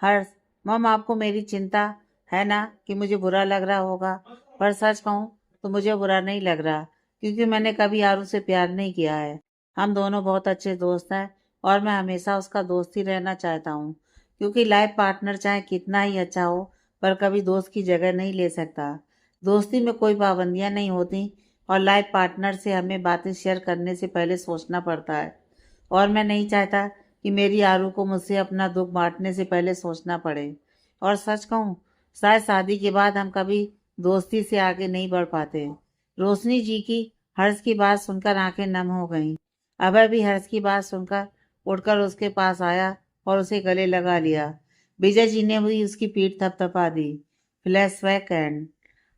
हर्ष, मम आपको मेरी चिंता है ना कि मुझे बुरा लग रहा होगा। पर सच कहूँ तो मुझे बुरा नहीं लग रहा, क्योंकि मैंने कभी आरू से प्यार नहीं किया है। हम दोनों बहुत अच्छे दोस्त हैं और मैं हमेशा उसका दोस्त ही रहना चाहता हूँ, क्योंकि लाइफ पार्टनर चाहे कितना ही अच्छा हो पर कभी दोस्त की जगह नहीं ले सकता। दोस्ती में कोई पाबंदियां नहीं होती और लाइफ पार्टनर से हमें बातें शेयर करने से पहले सोचना पड़ता है। और मैं नहीं चाहता कि मेरी आरू को मुझसे अपना दुख बांटने से पहले सोचना पड़े। और सच कहूँ, शायद शादी के बाद हम कभी दोस्ती से आगे नहीं बढ़ पाते। रोशनी जी की हर्ष की बात सुनकर आंखें नम हो गईं। अभय भी हर्ष की बात सुनकर उठकर उसके पास आया और उसे गले लगा लिया। विजय जी ने भी उसकी पीठ थपथपा दी। Flashback and.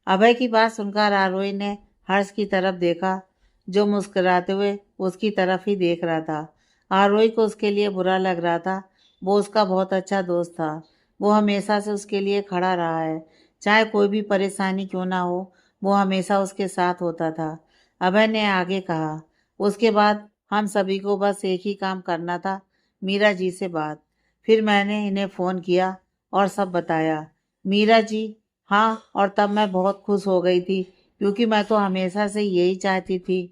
अभय की बात सुनकर आरोही ने हर्ष की तरफ देखा, जो मुस्कुराते हुए उसकी तरफ ही देख रहा था। आरोही को उसके लिए बुरा लग रहा था। वो उसका बहुत अच्छा दोस्त था। वो हमेशा से उसके लिए खड़ा रहा है। चाहे कोई भी परेशानी क्यों ना हो, वो हमेशा उसके साथ होता था। अभय ने आगे कहा, उसके बाद हम सभी को बस एक ही काम करना था, मीरा जी से बात। फिर मैंने इन्हें फ़ोन किया और सब बताया। मीरा जी, हाँ, और तब मैं बहुत खुश हो गई थी, क्योंकि मैं तो हमेशा से यही चाहती थी।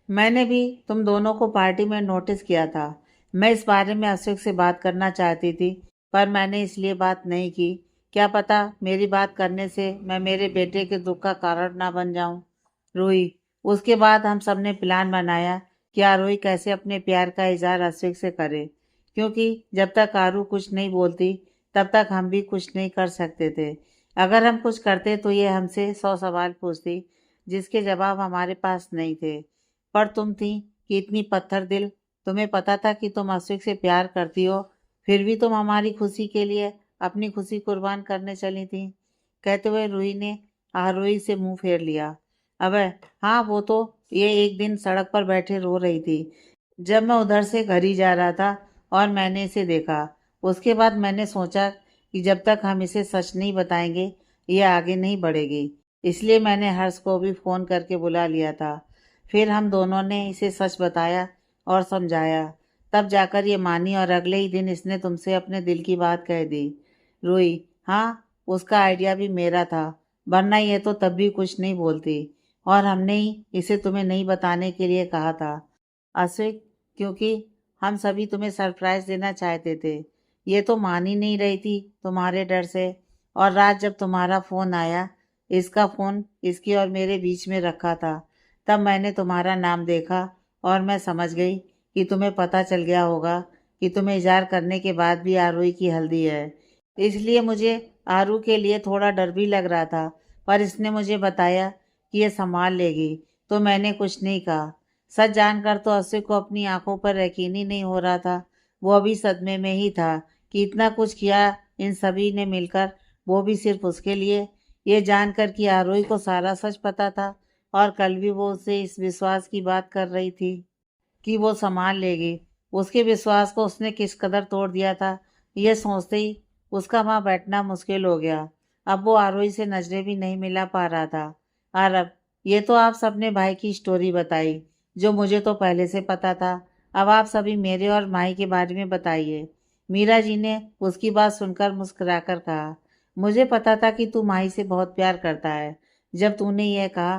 मैंने भी तुम दोनों को पार्टी में नोटिस किया था। मैं इस बारे में अशोक से बात करना चाहती थी, पर मैंने इसलिए बात नहीं की। क्या पता मेरी बात करने से मैं मेरे बेटे के दुख का कारण ना बन जाऊं। रूही। उसके बाद हम सब ने प्लान बनाया कि आरोही कैसे अपने प्यार का इजहार अशोक से करे, क्योंकि जब तक आरू कुछ नहीं बोलती तब तक हम भी कुछ नहीं कर सकते थे। अगर हम कुछ करते तो ये हमसे 100 सवाल पूछती, जिसके जवाब हमारे पास नहीं थे। पर तुम थी कि इतनी पत्थर दिल, तुम्हें पता था कि तुम अशोक से प्यार करती हो, फिर भी तुम हमारी खुशी के लिए अपनी खुशी कुर्बान करने चली थी। कहते हुए रूही ने आरोही से मुंह फेर लिया। अबे हाँ, वो तो ये एक दिन सड़क पर बैठे रो रही थी, जब मैं उधर से घर ही जा रहा था और मैंने इसे देखा। उसके बाद मैंने सोचा कि जब तक हम इसे सच नहीं बताएंगे ये आगे नहीं बढ़ेगी, इसलिए मैंने हर्ष को भी फ़ोन करके बुला लिया था। फिर हम दोनों ने इसे सच बताया और समझाया, तब जाकर ये मानी और अगले ही दिन इसने तुमसे अपने दिल की बात कह दी। रोई। हाँ, उसका आइडिया भी मेरा था, वरना ये तो तब भी कुछ नहीं बोलती। और हमने ही इसे तुम्हें नहीं बताने के लिए कहा था अश्विक, क्योंकि हम सभी तुम्हें सरप्राइज देना चाहते थे। ये तो मान ही नहीं रही थी तुम्हारे डर से। और रात जब तुम्हारा फ़ोन आया, इसका फ़ोन इसके और मेरे बीच में रखा था, तब मैंने तुम्हारा नाम देखा और मैं समझ गई कि तुम्हें पता चल गया होगा कि तुम्हें इज़हार करने के बाद भी आरोही की हल्दी है। इसलिए मुझे आरू के लिए थोड़ा डर भी लग रहा था, पर इसने मुझे बताया कि ये संभाल लेगी, तो मैंने कुछ नहीं कहा। सच जानकर तो अश्विक को अपनी आंखों पर यकीन ही नहीं हो रहा था। वो अभी सदमे में ही था कि इतना कुछ किया इन सभी ने मिलकर, वो भी सिर्फ उसके लिए। ये जानकर कि आरोही को सारा सच पता था और कल भी वो उससे इस विश्वास की बात कर रही थी कि वो संभाल लेगी। उसके विश्वास को उसने किस कदर तोड़ दिया था, ये सोचते ही उसका वहाँ बैठना मुश्किल हो गया। अब वो आरोही से नजरें भी नहीं मिला पा रहा था। आरब, ये तो आप सबने भाई की स्टोरी बताई, जो मुझे तो पहले से पता था। अब आप सभी मेरे और माई के बारे में बताइए। मीरा जी ने उसकी बात सुनकर मुस्कुराकर कहा, मुझे पता था कि तू माई से बहुत प्यार करता है। जब तूने यह कहा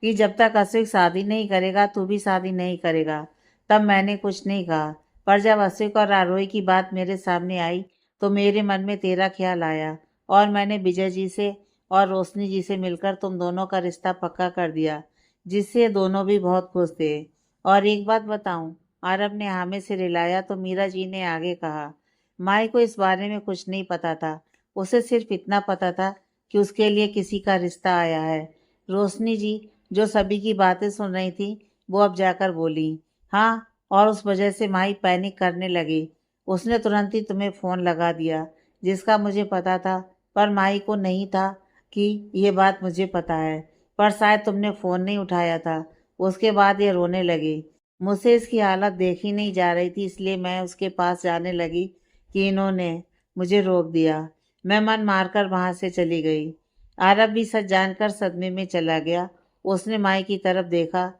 कि जब तक अश्विक शादी नहीं करेगा तू भी शादी नहीं करेगा, तब मैंने कुछ नहीं कहा। पर जब अश्विक और आरोही की बात मेरे सामने आई तो मेरे मन में तेरा ख्याल आया और मैंने विजय जी से और रोशनी जी से मिलकर तुम दोनों का रिश्ता पक्का कर दिया, जिससे दोनों भी बहुत खुश थे। और एक बात बताऊं, आरब ने हामी से रिलाया तो मीरा जी ने आगे कहा, माई को इस बारे में कुछ नहीं पता था। उसे सिर्फ इतना पता था कि उसके लिए किसी का रिश्ता आया है। रोशनी जी, जो सभी की बातें सुन रही थी, वो अब जाकर बोली, हाँ, और उस वजह से माई पैनिक करने लगी। उसने तुरंत ही तुम्हें फ़ोन लगा दिया, जिसका मुझे पता था, पर माई को नहीं था कि ये बात मुझे पता है। पर शायद तुमने फ़ोन नहीं उठाया था। उसके बाद ये रोने लगी। मुझसे इसकी हालत देखी नहीं जा रही थी, इसलिए मैं उसके पास जाने लगी कि इन्होंने मुझे रोक दिया। मैं मन मारकर वहाँ से चली गई। आरब भी सच जानकर सदमे में चला गया। उसने माई की तरफ देखा,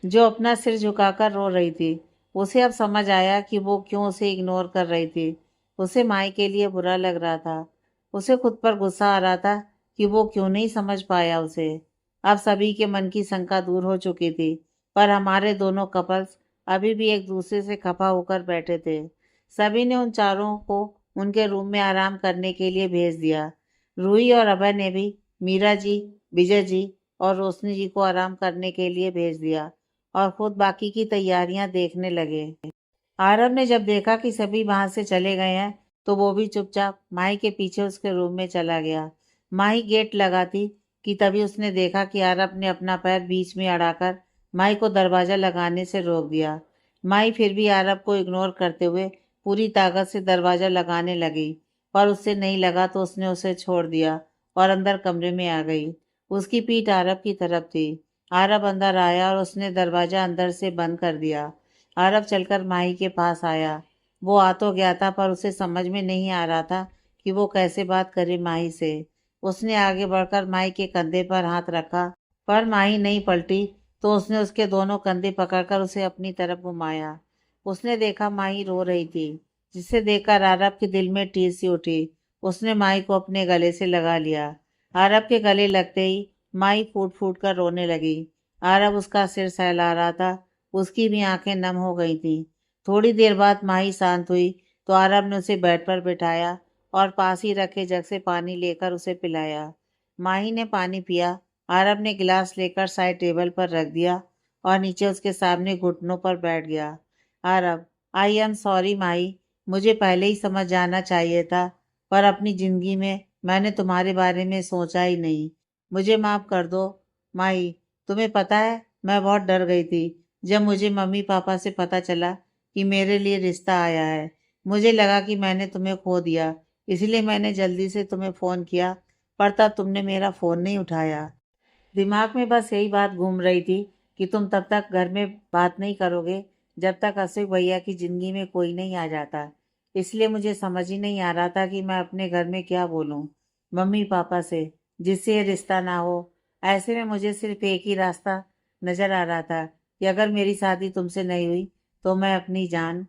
जो अपना सिर झुकाकर रो रही थी। उसे अब समझ आया कि वो क्यों उसे इग्नोर कर रही थी। उसे माई के लिए बुरा लग रहा था। उसे खुद पर गुस्सा आ रहा था कि वो क्यों नहीं समझ पाया उसे। अब सभी के मन की शंका दूर हो चुकी थी, पर हमारे दोनों कपल्स अभी भी एक दूसरे से खफा होकर बैठे थे। सभी ने उन चारों को उनके रूम में आराम करने के लिए भेज दिया। रूही और अभय ने भी मीरा जी, विजय जी और रोशनी जी को आराम करने के लिए भेज दिया और खुद बाकी की तैयारियां देखने लगे। आरव ने जब देखा कि सभी वहां से चले गए हैं, तो वो भी चुपचाप माही के पीछे उसके रूम में चला गया। माही गेट लगाती कि तभी उसने देखा कि आरव ने अपना पैर बीच में अड़ाकर माही को दरवाजा लगाने से रोक दिया। माही फिर भी आरव को इग्नोर करते हुए पूरी ताकत से दरवाजा लगाने लगी, पर उससे नहीं लगा तो उसने उसे छोड़ दिया और अंदर कमरे में आ गई। उसकी पीठ आरव की तरफ थी। आरव अंदर आया और उसने दरवाजा अंदर से बंद कर दिया। आरव चलकर माही के पास आया। वो आ तो गया था, पर उसे समझ में नहीं आ रहा था कि वो कैसे बात करे माही से। उसने आगे बढ़कर माही के कंधे पर हाथ रखा, पर माही नहीं पलटी, तो उसने उसके दोनों कंधे पकड़कर उसे अपनी तरफ घुमाया। उसने देखा माही रो रही थी, जिसे देखकर आरव के दिल में टीस सी उठी। उसने माही को अपने गले से लगा लिया। आरव के गले लगते ही माही फूट फूट कर रोने लगी। आरव उसका सिर सहला रहा था। उसकी भी आंखें नम हो गई थीं। थोड़ी देर बाद माही शांत हुई तो आरव ने उसे बेड पर बिठाया और पास ही रखे जग से पानी लेकर उसे पिलाया। माही ने पानी पिया। आरव ने गिलास लेकर साइड टेबल पर रख दिया और नीचे उसके सामने घुटनों पर बैठ गया। आरव, आई एम सॉरी माही, मुझे पहले ही समझ जाना चाहिए था, पर अपनी जिंदगी में मैंने तुम्हारे बारे में सोचा ही नहीं। मुझे माफ कर दो। माही, तुम्हें पता है, मैं बहुत डर गई थी जब मुझे मम्मी पापा से पता चला कि मेरे लिए रिश्ता आया है। मुझे लगा कि मैंने तुम्हें खो दिया, इसलिए मैंने जल्दी से तुम्हें फ़ोन किया, पर तब तुमने मेरा फ़ोन नहीं उठाया। दिमाग में बस यही बात घूम रही थी कि तुम तब तक घर में बात नहीं करोगे जब तक अशोक भैया की ज़िंदगी में कोई नहीं आ जाता। इसलिए मुझे समझ ही नहीं आ रहा था कि मैं अपने घर में क्या बोलूँ मम्मी पापा से, जिससे ये रिश्ता ना हो। ऐसे में मुझे सिर्फ एक ही रास्ता नज़र आ रहा था कि अगर मेरी शादी तुमसे नहीं हुई तो मैं अपनी जान।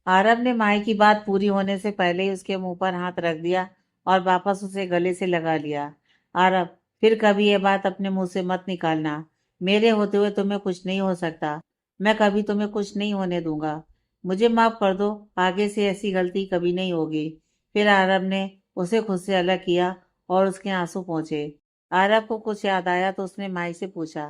आरव ने माई की बात पूरी होने से पहले ही उसके मुंह पर हाथ रख दिया और वापस उसे गले से लगा लिया। आरव, फिर कभी ये बात अपने मुंह से मत निकालना। मेरे होते हुए तुम्हें कुछ नहीं हो सकता। मैं कभी तुम्हें कुछ नहीं होने दूंगा। मुझे माफ कर दो, आगे से ऐसी गलती कभी नहीं होगी। फिर आरव ने उसे खुद से अलग किया और उसके आंसू पहुंचे। आरव को कुछ याद आया तो उसने माई से पूछा,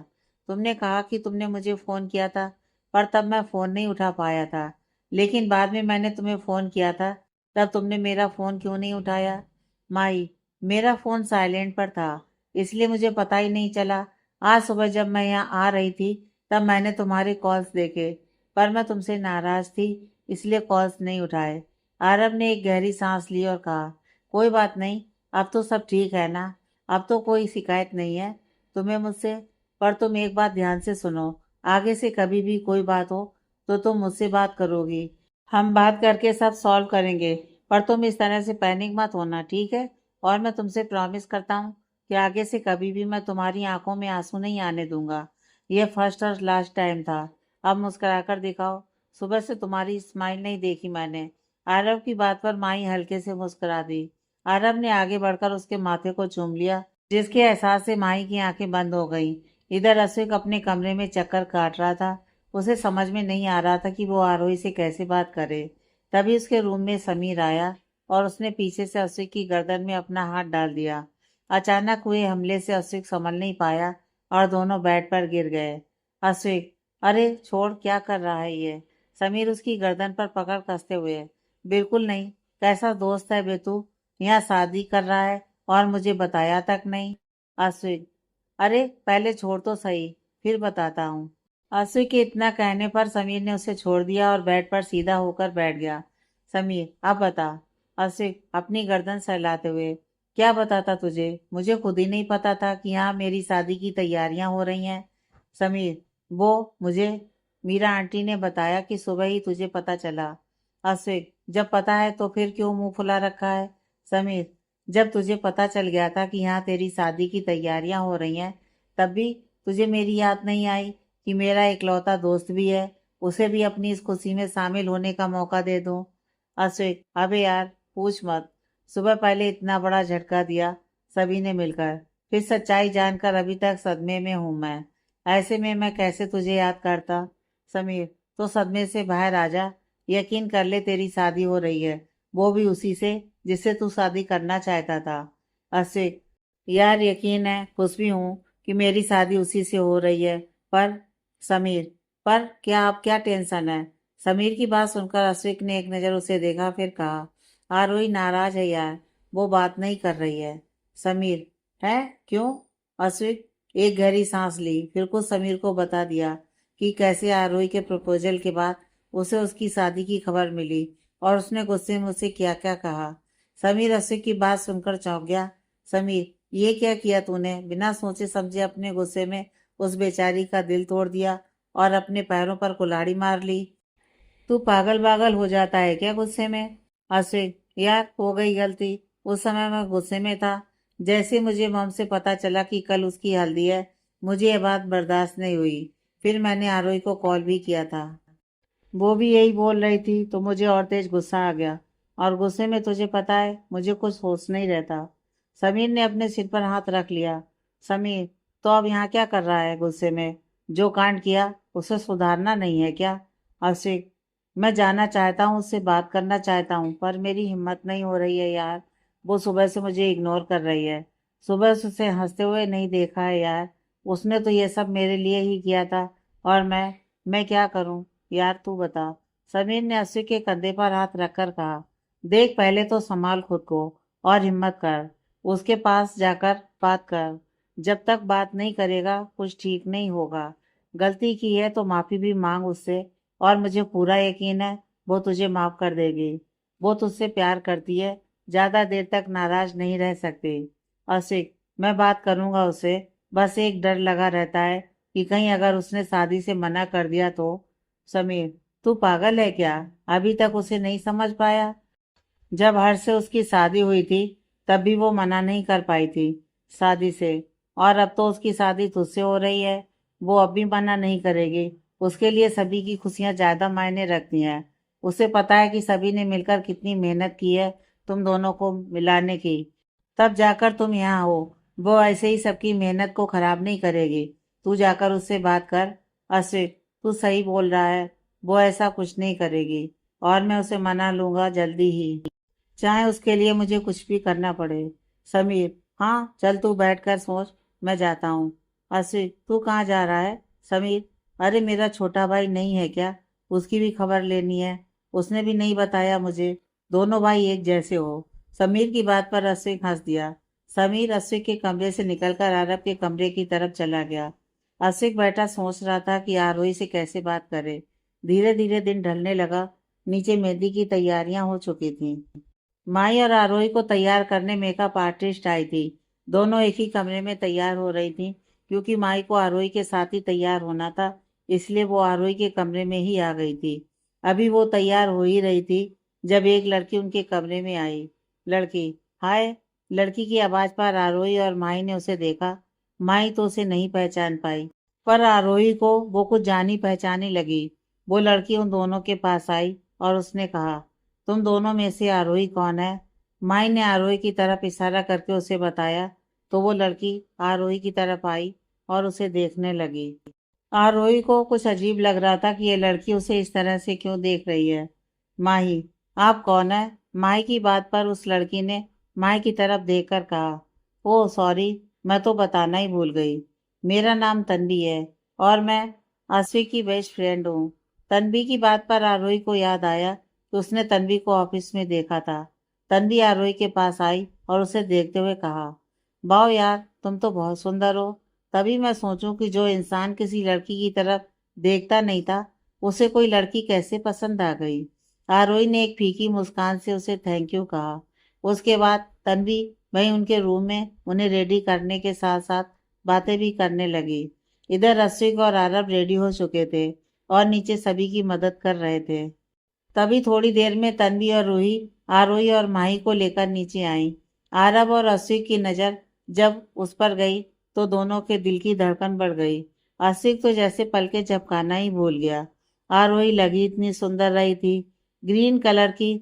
तुमने कहा कि तुमने मुझे फ़ोन किया था, पर तब मैं फ़ोन नहीं उठा पाया था। लेकिन बाद में मैंने तुम्हें फ़ोन किया था, तब तुमने मेरा फ़ोन क्यों नहीं उठाया? माई, मेरा फ़ोन साइलेंट पर था, इसलिए मुझे पता ही नहीं चला। आज सुबह जब मैं यहाँ आ रही थी, तब मैंने तुम्हारे कॉल्स देखे, पर मैं तुमसे नाराज़ थी, इसलिए कॉल्स नहीं उठाए। आरव ने एक गहरी सांस ली और कहा, कोई बात नहीं, अब तो सब ठीक है ना? अब तो कोई शिकायत नहीं है तुम्हें मुझसे? पर तुम एक बात ध्यान से सुनो, आगे से कभी भी कोई बात हो तो तुम मुझसे बात करोगी। हम बात करके सब सॉल्व करेंगे, पर तुम इस तरह से पैनिक मत होना, ठीक है? और मैं तुमसे प्रॉमिस करता हूँ कि आगे से कभी भी मैं तुम्हारी आंखों में आंसू नहीं आने दूंगा। यह फर्स्ट और लास्ट टाइम था। अब मुस्कुराकर दिखाओ। सुबह से तुम्हारी स्माइल नहीं देखी मैंने। आरव की बात पर माई हल्के से मुस्कुरा दी। आरव ने आगे बढ़कर उसके माथे को चूम लिया, जिसके एहसास से माई की आंखें बंद हो गईं। इधर अश्विक अपने कमरे में चक्कर काट रहा था। उसे समझ में नहीं आ रहा था कि वो आरोही से कैसे बात करे। तभी उसके रूम में समीर आया और उसने पीछे से अश्विक की गर्दन में अपना हाथ डाल दिया। अचानक हुए हमले से अश्विक संभल नहीं पाया और दोनों बेड पर गिर गए। अश्विक, अरे छोड़, क्या कर रहा है ये? समीर उसकी गर्दन पर पकड़ कसते हुए। बिल्कुल नहीं, कैसा दोस्त है बे तू? यहाँ शादी कर रहा है और मुझे बताया तक नहीं। अश्विक, अरे पहले छोड़ तो सही, फिर बताता हूँ। आंसू के इतना कहने पर समीर ने उसे छोड़ दिया और बेड पर सीधा होकर बैठ गया। समीर, अब बता। आसिफ अपनी गर्दन सहलाते हुए, क्या बताता तुझे? मुझे खुद ही नहीं पता था कि यहाँ मेरी शादी की तैयारियां हो रही हैं। समीर, वो मुझे मीरा आंटी ने बताया कि सुबह ही तुझे पता चला। आसिफ, जब पता है तो फिर क्यों मुंह फुला रखा है? समीर, जब तुझे पता चल गया था कि यहाँ तेरी शादी की तैयारियां हो रही हैं, तब भी तुझे मेरी याद नहीं आई कि मेरा इकलौता दोस्त भी है उसे भी अपनी इस खुशी में शामिल होने का मौका दे दूं। अश्विक, अबे यार पूछ मत। सुबह पहले इतना बड़ा झटका दिया सभी ने मिलकर, फिर सच्चाई जानकर अभी तक सदमे में हूं मैं। ऐसे में मैं कैसे तुझे याद करता। समीर, तो सदमे से बाहर आ जा। यकीन कर ले तेरी शादी हो रही है, वो भी उसी से जिससे तू शादी करना चाहता था। अश्विक, यार यकीन है, खुश भी हूँ कि मेरी शादी उसी से हो रही है, पर समीर, पर क्या अब क्या टेंशन है। समीर की बात सुनकर अश्विक ने एक नज़र उसे देखा, फिर कहा, आरोही नाराज है यार, वो बात नहीं कर रही है। समीर, है क्यों। अश्विक एक गहरी सांस ली, फिर कुछ समीर को बता दिया कि कैसे आरोही के प्रपोजल के बाद उसे उसकी शादी की खबर मिली और उसने गुस्से में उसे क्या क्या कहा। समीर अश्विक की बात सुनकर चौंक गया। समीर, ये क्या किया तूने। बिना सोचे समझे अपने गुस्से में उस बेचारी का दिल तोड़ दिया और अपने पैरों पर कुल्हाड़ी मार ली। तू पागल पागल हो जाता है क्या गुस्से में। अश्विक, यार हो गई गलती। उस समय मैं गुस्से में था। जैसे मुझे मम से पता चला कि कल उसकी हल्दी है, मुझे यह बात बर्दाश्त नहीं हुई। फिर मैंने आरोही को कॉल भी किया था, वो भी यही बोल रही थी, तो मुझे और तेज गुस्सा आ गया। और गुस्से में तुझे पता है मुझे कुछ होश नहीं रहता। समीर ने अपने सिर पर हाथ रख लिया। समीर, तो अब यहाँ क्या कर रहा है गुस्से में। जो कांड किया उसे सुधारना नहीं है क्या। अश्विक, मैं जाना चाहता हूँ, उससे बात करना चाहता हूँ, पर मेरी हिम्मत नहीं हो रही है यार। वो सुबह से मुझे इग्नोर कर रही है। सुबह से उसे हंसते हुए नहीं देखा है यार। उसने तो ये सब मेरे लिए ही किया था, और मैं क्या करूँ यार, तू बता। समीर ने अश्विक के कंधे पर हाथ रखकर कहा, देख पहले तो संभाल खुद को और हिम्मत कर। उसके पास जाकर बात कर। जब तक बात नहीं करेगा कुछ ठीक नहीं होगा। गलती की है तो माफी भी मांग उससे, और मुझे पूरा यकीन है वो तुझे माफ कर देगी। वो तुझसे प्यार करती है, ज्यादा देर तक नाराज नहीं रह सकती। अश्विक, मैं बात करूंगा उससे, बस एक डर लगा रहता है कि कहीं अगर उसने शादी से मना कर दिया तो। समीर, तू पागल है क्या, अभी तक उसे नहीं समझ पाया। जब हर्ष से उसकी शादी हुई थी तब भी वो मना नहीं कर पाई थी शादी से, और अब तो उसकी शादी तुझसे हो रही है, वो अब भी मना नहीं करेगी। उसके लिए सभी की खुशियां ज्यादा मायने रखती हैं। उसे पता है कि सभी ने मिलकर कितनी मेहनत की है तुम दोनों को मिलाने की, तब जाकर तुम यहाँ हो। वो ऐसे ही सबकी मेहनत को खराब नहीं करेगी। तू जाकर उससे बात कर। अश्विक, तू सही बोल रहा है, वो ऐसा कुछ नहीं करेगी, और मैं उसे मना लूंगा जल्दी ही, चाहे उसके लिए मुझे कुछ भी करना पड़े। समीर, हाँ चल तू बैठ कर सोच, मैं जाता हूँ। अश्विक, तू कहाँ जा रहा है। समीर, अरे मेरा छोटा भाई नहीं है क्या, उसकी भी खबर लेनी है, उसने भी नहीं बताया मुझे। दोनों भाई एक जैसे हो। समीर की बात पर अश्विक हंस दिया। समीर अश्विक के कमरे से निकलकर आरब के कमरे की तरफ चला गया। अश्विक बैठा सोच रहा था कि आरोही से कैसे बात करे। धीरे धीरे दिन ढलने लगा। नीचे मेहंदी की तैयारियां हो चुकी थीं। माई और आरोही को तैयार करने मेकअप आर्टिस्ट आई थी। दोनों एक ही कमरे में तैयार हो रही थी, क्योंकि माई को आरोही के साथ ही तैयार होना था, इसलिए वो आरोही के कमरे में ही आ गई थी। अभी वो तैयार हो ही रही थी जब एक लड़की उनके कमरे में आई। लड़की, हाय। लड़की की आवाज पर आरोही और माई ने उसे देखा। माई तो उसे नहीं पहचान पाई, पर आरोही को वो कुछ जानी पहचानी लगी। वो लड़की उन दोनों के पास आई और उसने कहा, तुम दोनों में से आरोही कौन है। माई ने आरोही की तरफ इशारा करके उसे बताया, तो वो लड़की आरोही की तरफ आई और उसे देखने लगी। आरोही को कुछ अजीब लग रहा था कि ये लड़की उसे इस तरह से क्यों देख रही है। माही, आप कौन है। माही की बात पर उस लड़की ने माही की तरफ देखकर कहा, ओह सॉरी, मैं तो बताना ही भूल गई। मेरा नाम तन्वी है और मैं आसवी की बेस्ट फ्रेंड हूँ। तन्वी की बात पर आरोही को याद आया कि उसने तन्वी को ऑफिस में देखा था। तन्वी आरोही के पास आई और उसे देखते हुए कहा, वाह यार, तुम तो बहुत सुंदर हो। तभी मैं सोचूं कि जो इंसान किसी लड़की की तरफ देखता नहीं था, उसे कोई लड़की कैसे पसंद आ गई। आरोही ने एक फीकी मुस्कान से उसे थैंक यू कहा। उसके बाद तन्वी वहीं उनके रूम में उन्हें रेडी करने के साथ साथ बातें भी करने लगी। इधर रसिक और आरब रेडी हो चुके थे और नीचे सभी की मदद कर रहे थे। तभी थोड़ी देर में तन्वी और रूही आरोही और माही को लेकर नीचे आई। आरब और अश्विक की नज़र जब उस पर गई तो दोनों के दिल की धड़कन बढ़ गई। अश्विक तो जैसे पलके झपकाना ही भूल गया। आरोही लगी इतनी सुंदर रही थी, ग्रीन कलर की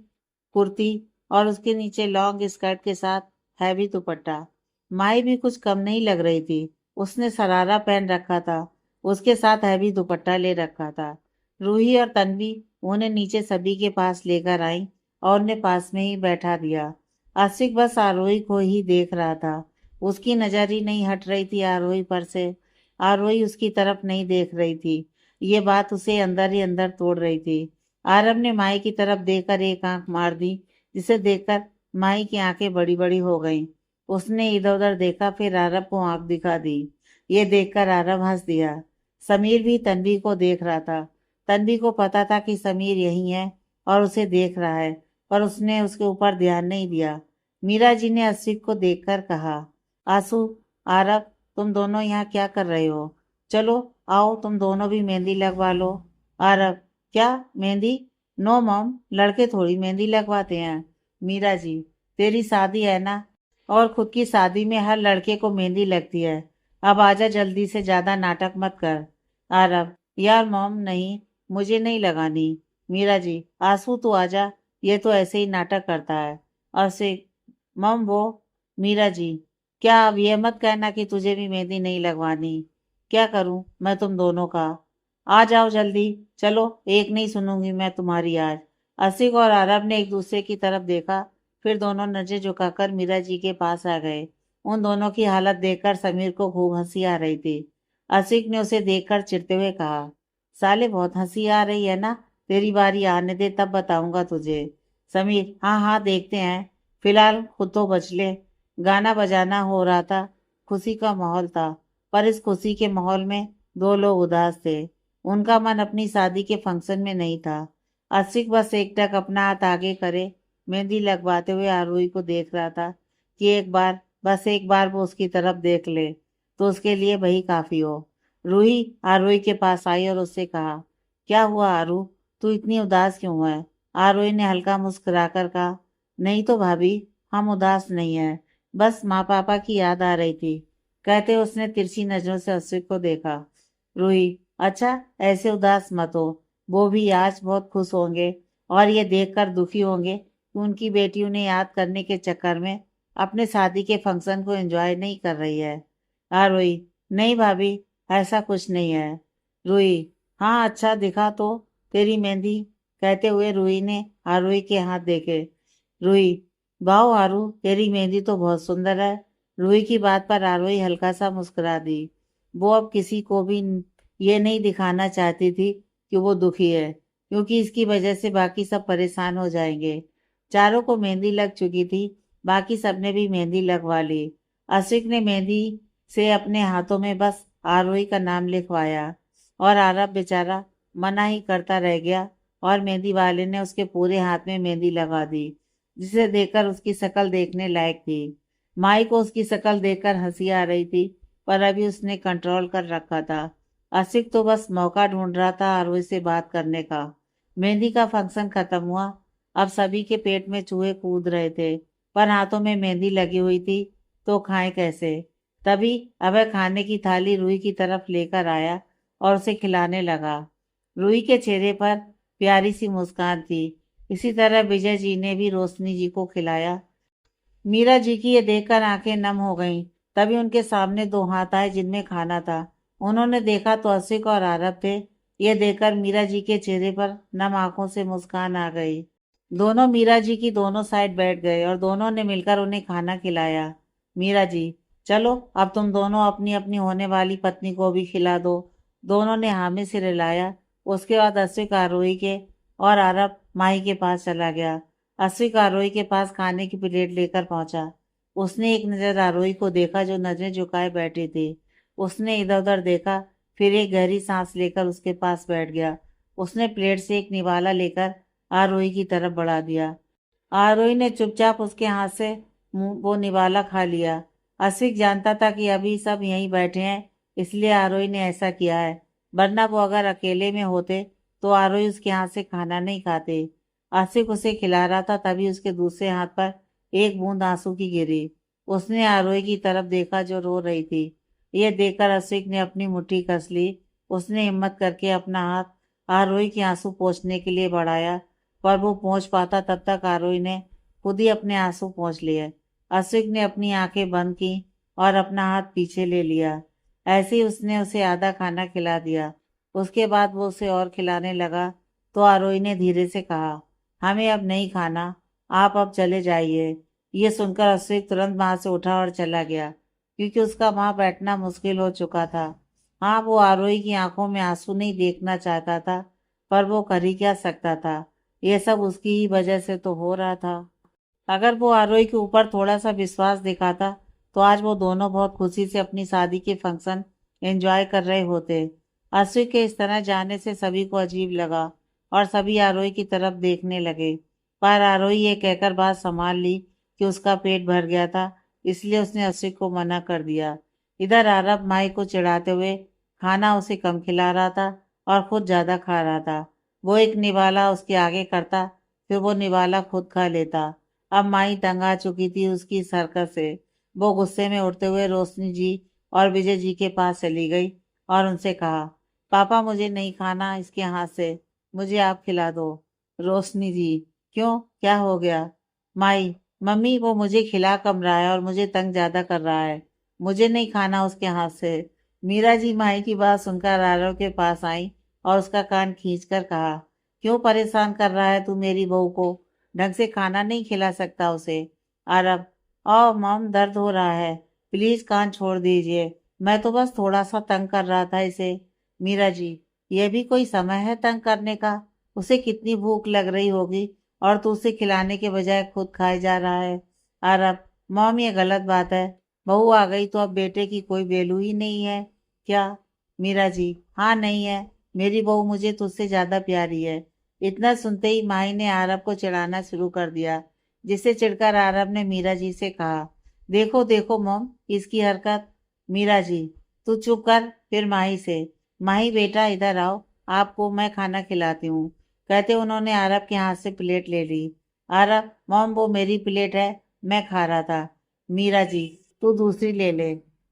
कुर्ती और उसके नीचे लॉन्ग स्कर्ट के साथ हैवी दुपट्टा। माई भी कुछ कम नहीं लग रही थी। उसने सरारा पहन रखा था, उसके साथ हैवी दुपट्टा ले रखा था। रूही और तन्वी उन्हें नीचे सभी के पास लेकर आई और उन्हें पास में ही बैठा दिया। आशिक बस आरोही को ही देख रहा था। उसकी नजर ही नहीं हट रही थी आरोही पर से। आरोही उसकी तरफ नहीं देख रही थी। ये बात उसे अंदर ही अंदर तोड़ रही थी। आरब ने माई की तरफ देखकर एक आंख मार दी, जिसे देखकर माई की आंखें बड़ी बड़ी हो गईं। उसने इधर उधर देखा, फिर आरब को आंख दिखा दी। ये देखकर आरब हंस दिया। समीर भी तन्वी को देख रहा था। तन्वी को पता था कि समीर यही है और उसे देख रहा है, पर उसने उसके ऊपर ध्यान नहीं दिया। मीरा जी ने आशिक को देखकर कहा, आंसू, आरब, तुम दोनों यहाँ क्या कर रहे हो? चलो आओ, तुम दोनों भी मेहंदी लगवा लो। आरब, क्या मेहंदी? नो मॉम, लड़के थोड़ी मेहंदी लगवाते हैं। मीरा जी, तेरी शादी है ना, और खुद की शादी में हर लड़के को मेहंदी लगती है। अब आजा जल्दी से, ज्यादा नाटक मत कर। आरब, यार मॉम नहीं, मुझे नहीं लगानी। मीरा जी, आंसू तू आजा, ये तो ऐसे ही नाटक करता है। आशिक, मॉम वो। मीरा जी, क्या अब ये मत कहना कि तुझे भी मेहंदी नहीं लगवानी। क्या करूं मैं तुम दोनों का? आ जाओ जल्दी, चलो, एक नहीं सुनूंगी मैं तुम्हारी आज। आशिक और आरब ने एक दूसरे की तरफ देखा, फिर दोनों नजर झुकाकर मीरा जी के पास आ गए। उन दोनों की हालत देखकर समीर को खूब हंसी आ रही थी। आशिक ने उसे देखकर चिढ़ते हुए कहा, साले बहुत हंसी आ रही है ना, तेरी बारी आने दे, तब बताऊंगा तुझे। समीर, हाँ हाँ देखते हैं, फिलहाल खुद तो बच ले। गाना बजाना हो रहा था, खुशी का माहौल था, पर इस खुशी के माहौल में दो लोग उदास थे। उनका मन अपनी शादी के फंक्शन में नहीं था। आशिक बस एकटक अपना हाथ आगे करे मेहंदी लगवाते हुए आरोही को देख रहा था कि एक बार, बस एक बार वो उसकी तरफ देख ले तो उसके लिए वही काफी हो। रूही आरोही के पास आई और उससे कहा, क्या हुआ आरू, तू इतनी उदास क्यों है? आरोही ने हल्का मुस्कुराकर कहा, नहीं तो भाभी, हम उदास नहीं है, बस माँ पापा की याद आ रही थी। कहते उसने तिरछी नजरों से आशिक को देखा। रूही, अच्छा, ऐसे उदास मत हो, वो भी आज बहुत खुश होंगे और ये देखकर दुखी होंगे कि उनकी बेटी उन्हें याद करने के चक्कर में अपने शादी के फंक्शन को एंजॉय नहीं कर रही है। हाँ रूही, नहीं भाभी, ऐसा कुछ नहीं है। रूही, हाँ अच्छा दिखा तो तेरी मेहंदी। कहते हुए रूही ने आरोही के हाथ देखे। रूही, वाह आरू, तेरी मेहंदी तो बहुत सुंदर है। रूही की बात पर आरोही हल्का सा मुस्कुरा दी। वो अब किसी को भी ये नहीं दिखाना चाहती थी कि वो दुखी है, क्योंकि इसकी वजह से बाकी सब परेशान हो जाएंगे। चारों को मेहंदी लग चुकी थी, बाकी सबने भी मेहंदी लगवा ली। आशिक ने मेहंदी से अपने हाथों में बस आरोही का नाम लिखवाया और आरब बेचारा मना ही करता रह गया, और मेहंदी वाले ने उसके पूरे हाथ में मेहंदी लगा दी, जिसे देखकर उसकी शक्ल देखने लायक थी। माई को उसकी शक्ल देखकर हंसी आ रही थी, पर अभी उसने कंट्रोल कर रखा था। आशिक तो बस मौका ढूंढ रहा था आरोही से बात करने का। मेहंदी का फंक्शन खत्म हुआ। अब सभी के पेट में चूहे कूद रहे थे, पर हाथों में मेहंदी लगी हुई थी, तो खाएं कैसे? तभी अभय खाने की थाली रूही की तरफ लेकर आया और उसे खिलाने लगा। रूही के चेहरे पर प्यारी सी मुस्कान थी। इसी तरह विजय जी ने भी रोशनी जी को खिलाया। मीरा जी की ये देखकर आंखें नम हो गईं। तभी उनके सामने दो हाथ आए जिनमें खाना था। उन्होंने देखा तो आशिक और आरब थे। ये देखकर मीरा जी के चेहरे पर नम आंखों से मुस्कान आ गई। दोनों मीरा जी की दोनों साइड बैठ गए और दोनों ने मिलकर उन्हें खाना खिलाया। मीरा जी, चलो अब तुम दोनों अपनी अपनी होने वाली पत्नी को भी खिला दो। दोनों ने हामी सिर हिलाया। उसके बाद आशिक आरोही के और आरब माही के पास चला गया। अश्विक आरोही के पास खाने की प्लेट लेकर पहुंचा। उसने एक नजर आरोही को देखा, जो नजरें झुकाए बैठी थी। उसने इधर उधर देखा, फिर एक गहरी सांस लेकर उसके पास बैठ गया। उसने प्लेट से एक निवाला लेकर आरोही की तरफ बढ़ा दिया। आरोही ने चुपचाप उसके हाथ से वो निवाला खा लिया। अश्विक जानता था कि अभी सब यहीं बैठे हैं, इसलिए आरोही ने ऐसा किया है, वरना वो अगर अकेले में होते तो आरोही उसके हाथ से खाना नहीं खाते। आशिक उसे खिला रहा था, तभी उसके दूसरे हाथ पर एक बूंद आंसू की गिरी। उसने आरोही की तरफ देखा जो रो रही थी। यह देखकर आशिक ने अपनी मुट्ठी कस ली। उसने हिम्मत करके अपना हाथ आरोही के आंसू पोंछने के लिए बढ़ाया, पर वो पहुंच पाता तब तक आरोही ने खुद ही अपने आंसू पोंछ लिए। अश्विक ने अपनी आंखें बंद की और अपना हाथ पीछे ले लिया। ऐसे ही उसने उसे आधा खाना खिला दिया। उसके बाद वो उसे और खिलाने लगा तो आरोही ने धीरे से कहा, हमें अब नहीं खाना, आप अब चले जाइए। ये सुनकर अश्विक तुरंत वहां से उठा और चला गया, क्योंकि उसका वहां बैठना मुश्किल हो चुका था। हाँ, वो आरोही की आंखों में आंसू नहीं देखना चाहता था, पर वो कर ही क्या सकता था। ये सब उसकी ही वजह से तो हो रहा था। अगर वो आरोही के ऊपर थोड़ा सा विश्वास दिखाता तो आज वो दोनों बहुत खुशी से अपनी शादी के फंक्शन एंजॉय कर रहे होते। अश्विक के इस तरह जाने से सभी को अजीब लगा और सभी आरोही की तरफ देखने लगे। पर आरोही ये कहकर बात संभाल ली कि उसका पेट भर गया था, इसलिए उसने अश्विक को मना कर दिया। इधर आरब माई को चिढ़ाते हुए खाना उसे कम खिला रहा था और खुद ज्यादा खा रहा था। वो एक निवाला उसके आगे करता, फिर वो निवाला खुद खा लेता। अब माई तंग आ चुकी थी उसकी इस हरकत से। वो गुस्से में उठते हुए रोशनी जी और विजय जी के पास चली गई और उनसे कहा, पापा मुझे नहीं खाना इसके हाथ से, मुझे आप खिला दो। रोशनी जी, क्यों, क्या हो गया? माई, मम्मी वो मुझे खिला कम रहा है और मुझे तंग ज्यादा कर रहा है, मुझे नहीं खाना उसके हाथ से। मीरा जी माई की बात सुनकर आरव के पास आई और उसका कान खींचकर कहा, क्यों परेशान कर रहा है तू मेरी बहू को? ढंग से खाना नहीं खिला सकता उसे? आरब, ओ मॉम, दर्द हो रहा है, प्लीज कान छोड़ दीजिए, मैं तो बस थोड़ा सा तंग कर रहा था इसे। मीरा जी, यह भी कोई समय है तंग करने का? उसे कितनी भूख लग रही होगी और तू उसे खिलाने के बजाय खुद खाए जा रहा है। आरब, मॉम ये गलत बात है, बहू आ गई तो अब बेटे की कोई वैल्यू ही नहीं है क्या? मीरा जी, हाँ नहीं है, मेरी बहू मुझे तुझसे ज्यादा प्यारी है। इतना सुनते ही माही ने आरब को चिढ़ाना शुरू कर दिया, जिससे चिढ़कर आरब ने मीरा जी से कहा, देखो देखो मॉम इसकी हरकत। मीरा जी, तू चुप कर। फिर माही से, माही बेटा इधर आओ, आपको मैं खाना खिलाती हूँ। कहते उन्होंने आरब के हाथ से प्लेट ले ली। आरब, मॉम वो मेरी प्लेट है, मैं खा रहा था। मीरा जी, तू दूसरी ले ले।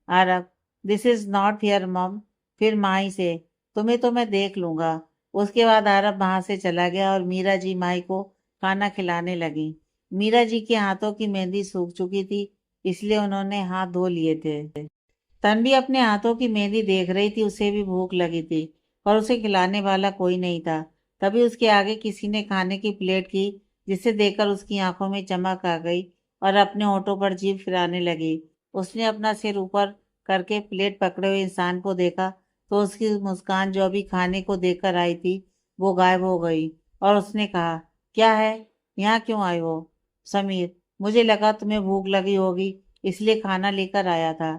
Aarab, this is not fair mom. फिर माही से, तुम्हें तो मैं देख लूंगा। उसके बाद आरब वहां से चला गया और मीरा जी माई को खाना खिलाने लगी। मीरा जी के हाथों की मेहंदी सूख चुकी थी, इसलिए उन्होंने हाथ धो लिए थे। तन्वी अपने हाथों की मेहंदी देख रही थी, उसे भी भूख लगी थी, पर उसे खिलाने वाला कोई नहीं था। तभी उसके आगे किसी ने खाने की प्लेट की, जिसे देखकर उसकी आंखों में चमक आ गई और अपने होठों पर जीभ फिराने लगी। उसने अपना सिर ऊपर करके प्लेट पकड़े हुए इंसान को देखा तो उसकी मुस्कान जो अभी खाने को देखकर आई थी वो गायब हो गई और उसने कहा, क्या है, यहाँ क्यों आए हो? समीर, मुझे लगा तुम्हें भूख लगी होगी, इसलिए खाना लेकर आया था।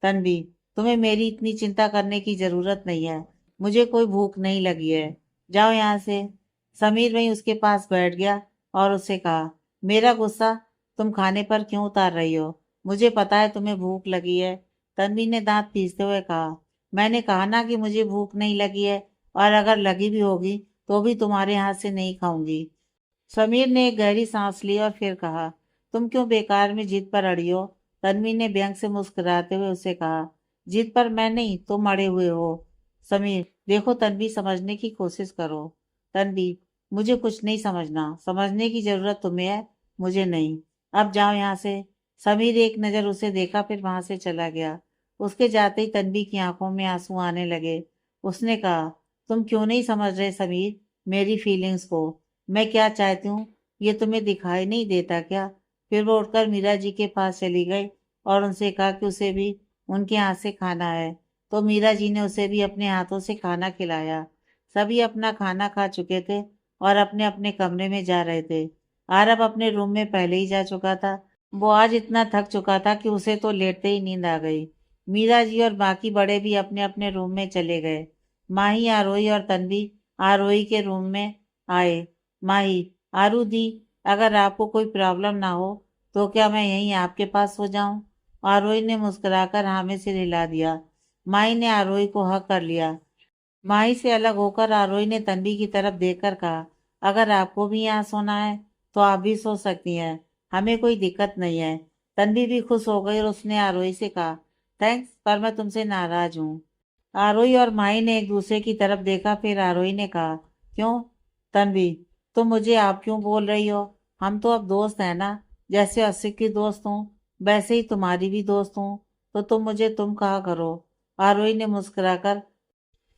तन्वी, तुम्हें मेरी इतनी चिंता करने की जरूरत नहीं है, मुझे कोई भूख नहीं लगी है, जाओ यहाँ से। समीर वहीं उसके पास बैठ गया और उससे कहा, मेरा गुस्सा तुम खाने पर क्यों उतार रही हो? मुझे पता है तुम्हें भूख लगी है। तन्वी ने दांत पीसते हुए कहा, मैंने कहा ना कि मुझे भूख नहीं लगी है, और अगर लगी भी होगी तो भी तुम्हारे हाथ से नहीं खाऊंगी। समीर ने एक गहरी सांस ली और फिर कहा, तुम क्यों बेकार में जिद पर अड़ी हो? तन्वी ने व्यंग से मुस्कुराते हुए उसे कहा, जिद पर मैं नहीं, तुम अड़े हुए हो। समीर, देखो तन्वी, समझने की कोशिश करो। तन्वी, मुझे कुछ नहीं समझना, समझने की जरूरत तुम्हें है, मुझे नहीं। अब जाओ यहाँ से। समीर एक नजर उसे देखा, फिर वहां से चला गया। उसके जाते ही तन्वी की आंखों में आंसू आने लगे। उसने कहा, तुम क्यों नहीं समझ रहे समीर मेरी फीलिंग्स को? मैं क्या चाहती हूँ ये तुम्हें दिखाई नहीं देता क्या? फिर वो उठकर मीरा जी के पास चली गई और उनसे कहा कि उसे भी उनके हाथ से खाना है। तो मीरा जी ने उसे भी अपने हाथों से खाना खिलाया। सभी अपना खाना खा चुके थे और अपने अपने कमरे में जा रहे थे। आरब अपने रूम में पहले ही जा चुका था। वो आज इतना थक चुका था कि उसे तो लेटते ही नींद आ गई। मीरा जी और बाकी बड़े भी अपने अपने रूम में चले गए। माही, आरोही और तन्वी आरोही के रूम में आए। माही, आरू दी, अगर आपको कोई प्रॉब्लम ना हो तो क्या मैं यहीं आपके पास सो जाऊं? आरोही ने मुस्कुराकर हाँ में सिर हिला दिया। माही ने आरोही को हक कर लिया। माही से अलग होकर आरोही ने तन्वी की तरफ देखकर कहा, अगर आपको भी यहाँ सोना है तो आप भी सो सकती हैं, हमें कोई दिक्कत नहीं है। तन्वी भी खुश हो गई और उसने आरोही से कहा, थैंक्स, पर मैं तुमसे नाराज हूँ। आरोही और माही ने एक दूसरे की तरफ देखा। फिर आरोही ने कहा, क्यों तन्वी, तुम मुझे आप क्यों बोल रही हो? हम तो अब दोस्त हैं ना। जैसे असिक की दोस्त हूँ वैसे ही तुम्हारी भी दोस्त हूँ, तो तुम मुझे तुम कहा करो। आरोही ने मुस्कुराकर,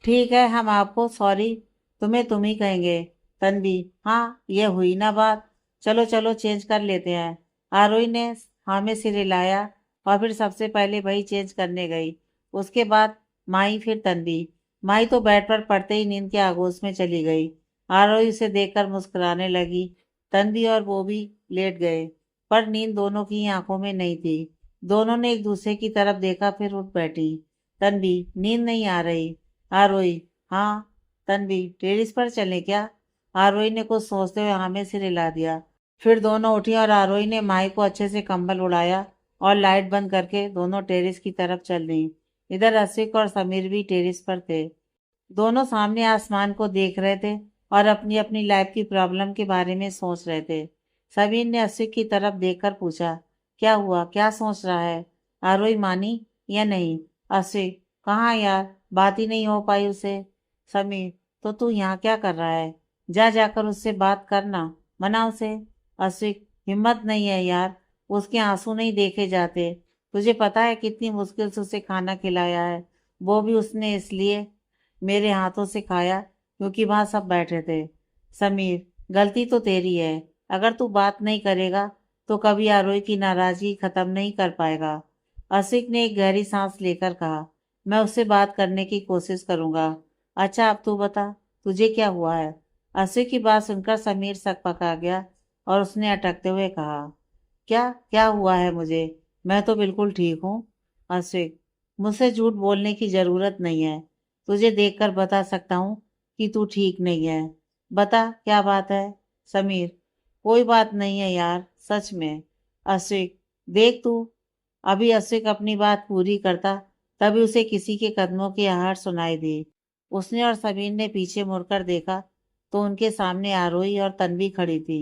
ठीक है, हम आपको सॉरी तुम्हें तुम ही कहेंगे। तन्वी, हाँ ये हुई ना बात। चलो चलो चेंज कर लेते हैं। आरोही ने हाँ में सिर हिलाया और फिर सबसे पहले वही चेंज करने गई। उसके बाद माई, फिर तन्वी। माई तो बेड पर पड़ते ही नींद के आगोश में चली गई। आरोही उसे देखकर मुस्कुराने लगी। तन्वी और वो भी लेट गए, पर नींद दोनों की आंखों में नहीं थी। दोनों ने एक दूसरे की तरफ देखा, फिर उठ बैठी। तन्वी, नींद नहीं आ रही? आरोही, हाँ। तन्वी, टेरिस पर चलें क्या? आरोही ने कुछ सोचते हुए हाँ में सिर हिला दिया। फिर दोनों उठी और आरोही ने माई को अच्छे से कंबल उड़ाया और लाइट बंद करके दोनों टेरिस की तरफ चल दी। इधर असिक और समीर भी टेरिस पर थे। दोनों सामने आसमान को देख रहे थे और अपनी अपनी लाइफ की प्रॉब्लम के बारे में सोच रहे थे। समीर ने असिक की तरफ देखकर पूछा, क्या हुआ, क्या सोच रहा है? आरोही मानी या नहीं? असिक, कहाँ यार, बात ही नहीं हो पाई उसे। समीर, तो तू यहाँ क्या कर रहा है? जा जाकर उससे बात करना, मना उसे। असिक, हिम्मत नहीं है यार, उसके आंसू नहीं देखे जाते। तुझे पता है कितनी मुश्किल से उसे खाना खिलाया है, वो भी उसने इसलिए मेरे हाथों से खाया क्योंकि वहां सब बैठे थे। समीर, गलती तो तेरी है। अगर तू बात नहीं करेगा तो कभी आरोही की नाराजगी खत्म नहीं कर पाएगा। असिक ने एक गहरी सांस लेकर कहा, मैं उससे बात करने की कोशिश करूंगा। अच्छा अब तू बता, तुझे क्या हुआ है? असिक की बात सुनकर समीर सकपका गया और उसने अटकते हुए कहा, क्या क्या हुआ है मुझे? मैं तो बिल्कुल ठीक हूँ। असिक, मुझसे झूठ बोलने की जरूरत नहीं है। तुझे देखकर बता सकता हूँ कि तू ठीक नहीं है। बता क्या बात है? समीर, कोई बात नहीं है यार, सच में। असिक, देख तू। अभी असिक अपनी बात पूरी करता तभी उसे किसी के कदमों की आहट सुनाई दी। उसने और समीर ने पीछे मुड़कर देखा तो उनके सामने आरोही और तन्वी खड़ी थी।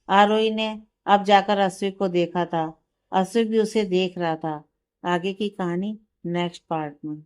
आरोही ने अब जाकर अश्विक को देखा था। अश्विक भी उसे देख रहा था। आगे की कहानी नेक्स्ट पार्ट में।